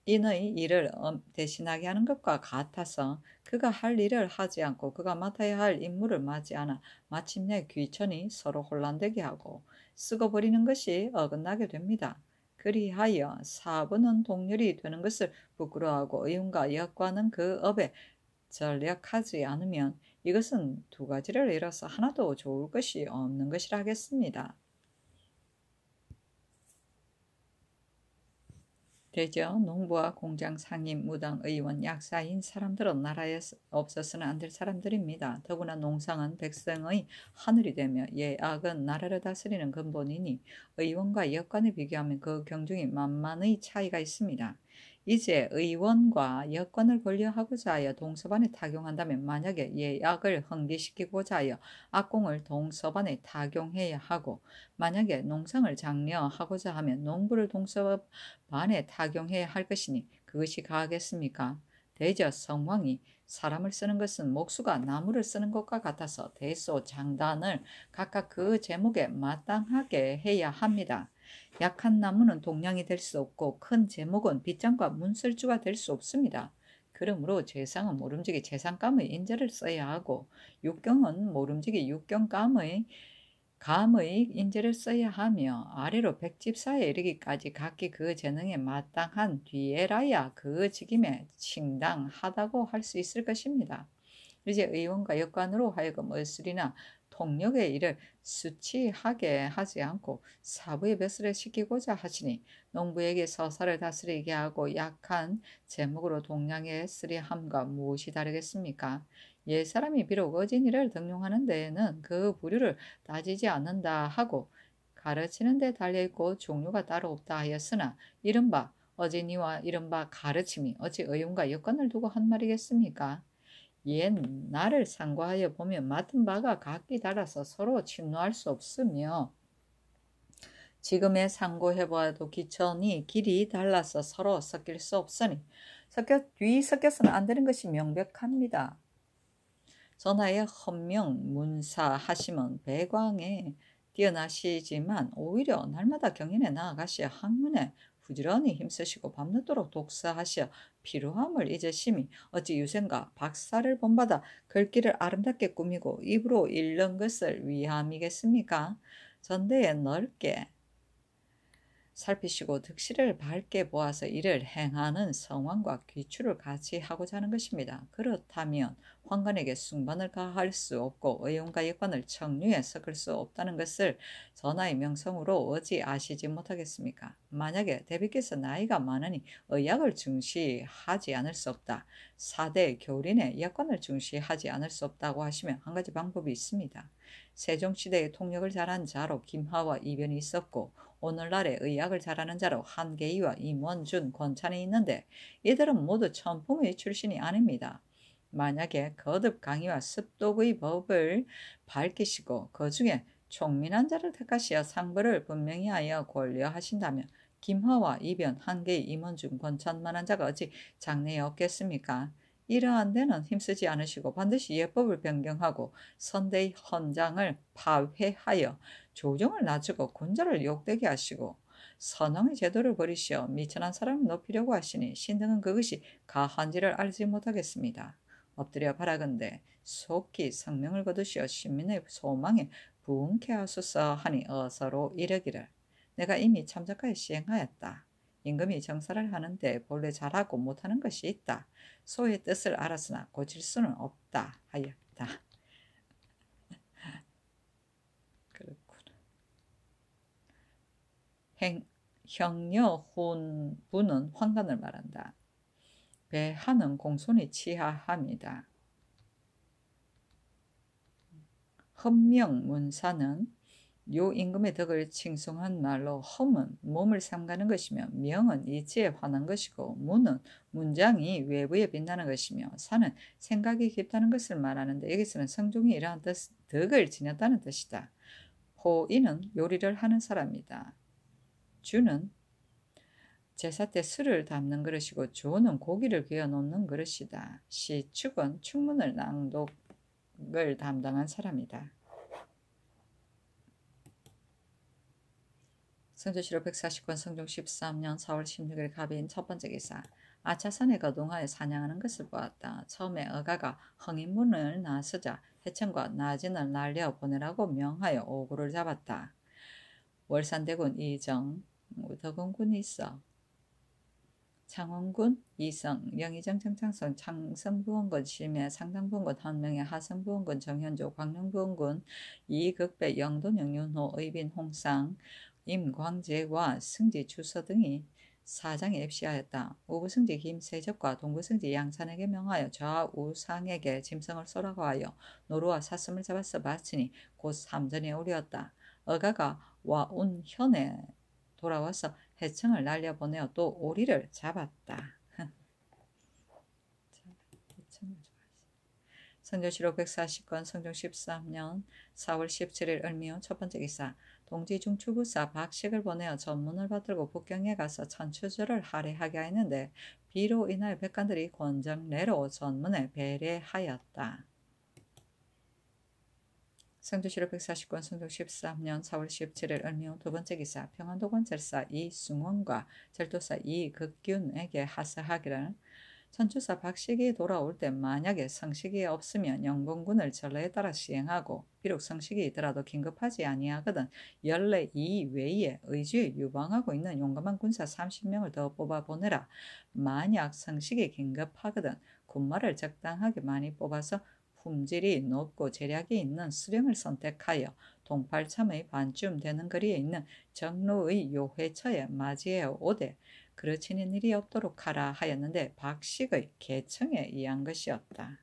포인의 일을 대신하게 하는 것과 같아서 그가 할 일을 하지 않고 그가 맡아야 할 임무를 맡지 않아 마침내 귀천이 서로 혼란되게 하고 쓰고 버리는 것이 어긋나게 됩니다. 그리하여 사부는 동렬이 되는 것을 부끄러워하고 의원과 역관은 그 업에 전략하지 않으면 이것은 두 가지를 잃어서 하나도 좋을 것이 없는 것이라 하겠습니다. 대저 농부와 공장 상임, 무당, 의원, 약사인 사람들은 나라에 없어서는 안 될 사람들입니다. 더구나 농상은 백성의 하늘이 되며 예악은 나라를 다스리는 근본이니 의원과 여관에 비교하면 그 경중이 만만의 차이가 있습니다. 이제 의원과 여권을 권리하고자 하여 동서반에 타경한다면 만약에 예약을 흥기시키고자 하여 악공을 동서반에 타경해야 하고 만약에 농상을 장려하고자 하면 농부를 동서반에 타경해야 할 것이니 그것이 가하겠습니까? 대저 성왕이 사람을 쓰는 것은 목수가 나무를 쓰는 것과 같아서 대소 장단을 각각 그 제목에 마땅하게 해야 합니다. 약한 나무는 동량이 될 수 없고 큰 제목은 빗장과 문설주가 될 수 없습니다. 그러므로 재상은 모름지기 재상감의 인재를 써야 하고 육경은 모름지기 육경감의 인재를 써야 하며 아래로 백집사에 이르기까지 각기 그 재능에 마땅한 뒤에라야 그 직임에 칭당하다고 할 수 있을 것입니다. 이제 의원과 여관으로 하여금 얼술이나 통역의 일을 수치하게 하지 않고 사부의 벼슬을 시키고자 하시니 농부에게 서사를 다스리게 하고 약한 제목으로 동량에 쓰려 함과 무엇이 다르겠습니까? 옛사람이 비록 어진이를 등용하는 데에는 그 부류를 따지지 않는다 하고 가르치는 데 달려있고 종류가 따로 없다 하였으나 이른바 어진이와 이른바 가르침이 어찌 의원과 여건을 두고 한 말이겠습니까? 옛 날을 상고하여 보면 맡은 바가 각기 달라서 서로 침노할 수 없으며 지금의 상고해보아도 기천이 길이 달라서 서로 섞일 수 없으니 섞여서는 안 되는 것이 명백합니다. 전하의 헌명 문사 하심은 배광에 뛰어나시지만 오히려 날마다 경연에 나아가시어 학문에 부지런히 힘쓰시고 밤늦도록 독서하시어 피로함을 잊으심이 어찌 유생과 박사를 본받아 글귀를 아름답게 꾸미고 입으로 읽는 것을 위함이겠습니까? 전대에 넓게 살피시고 득실을 밝게 보아서 이를 행하는 성왕과 귀추를 같이 하고자 하는 것입니다. 그렇다면 황관에게 숭반을 가할 수 없고 의원과 여관을 청류에 섞을 수 없다는 것을 전하의 명성으로 어찌 아시지 못하겠습니까? 만약에 대비께서 나이가 많으니 의약을 중시하지 않을 수 없다. 4대 교린의 여관을 중시하지 않을 수 없다고 하시면 한 가지 방법이 있습니다. 세종시대에 통역을 잘한 자로 김하와 이변이 있었고 오늘날의 의학을 잘하는 자로 한계희와 임원준, 권찬이 있는데 이들은 모두 천품의 출신이 아닙니다. 만약에 거듭 강의와 습독의 법을 밝히시고 그 중에 총민한 자를 택하시어 상벌을 분명히 하여 권려하신다면 김하와 이변, 한계희, 임원준, 권찬만한 자가 어찌 장래에 없겠습니까? 이러한 데는 힘쓰지 않으시고 반드시 예법을 변경하고 선대의 헌장을 파회하여 조정을 낮추고 군자를 욕되게 하시고 선왕의 제도를 버리시어 미천한 사람을 높이려고 하시니 신등은 그것이 가한지를 알지 못하겠습니다. 엎드려 바라건대 속히 성명을 거두시어 시민의 소망에 부응케 하소서 하니 어서로 이르기를 내가 이미 참작하여 시행하였다. 임금이 정사를 하는데 본래 잘하고 못하는 것이 있다. 소의 뜻을 알았으나 고칠 수는 없다 하였다. 형녀훈부는 황관을 말한다. 배하는 공손히 치하합니다. 헌명문사는 요 임금의 덕을 칭송한 말로 험은 몸을 삼가는 것이며 명은 이치에 환한 것이고 문은 문장이 외부에 빛나는 것이며 사는 생각이 깊다는 것을 말하는데 여기서는 성종이 이러한 덕을 지녔다는 뜻이다. 호인은 요리를 하는 사람이다. 주는 제사 때 술을 담는 그릇이고 조는 고기를 그여 놓는 그릇이다. 시축은 축문을 낭독을 담당한 사람이다. 성조실록 149권 성종 13년 4월 16일 갑인 첫 번째 기사. 아차산에 거동하여 사냥하는 것을 보았다. 처음에 어가가 흥인문을 나서자 해천과 나진을 날려 보내라고 명하여 오구를 잡았다. 월산대군 이정, 덕원군이 있어. 창원군 이성, 영의정 정창선, 창성부원군 심해, 상당부원군 한명의, 하성부원군 정현조, 광명부원군 이극배, 영돈, 영윤호, 의빈, 홍상, 임광재와 승지, 주서 등이 사장이 입시하였다. 우구승지 김세적과 동구승지 양산에게 명하여 좌우상에게 짐승을 쏘라고 하여 노루와 사슴을 잡아서 바치니 곧 삼전이 오리었다. 어가가 와운현에 돌아와서 해청을 날려보내어 또 오리를 잡았다. 성조실록 140권 성종 13년 4월 17일 을미운 첫 번째 기사. 동지 중추부사 박식을 보내어 전문을 받들고 북경에 가서 천추절을 할애하게 하였는데 비로 인하여 백관들이 권정내로 전문에 배례하였다. 성조실록 140권 성종 13년 4월 17일 을미운 두 번째 기사. 평안도관 절사 이승원과 절도사 이극균에게 하사하기를 천추사 박식이 돌아올 때 만약에 성식이 없으면 영봉군을 전례에 따라 시행하고 비록 성식이 있더라도 긴급하지 아니하거든 연례 이외에 의주에 유방하고 있는 용감한 군사 30명을 더 뽑아 보내라. 만약 성식이 긴급하거든 군마를 적당하게 많이 뽑아서 품질이 높고 재력이 있는 수령을 선택하여 동팔참의 반쯤 되는 거리에 있는 정로의 요회처에 맞이해 오되 그르치는 일이 없도록 하라 하였는데 박식의 계청에 의한 것이었다.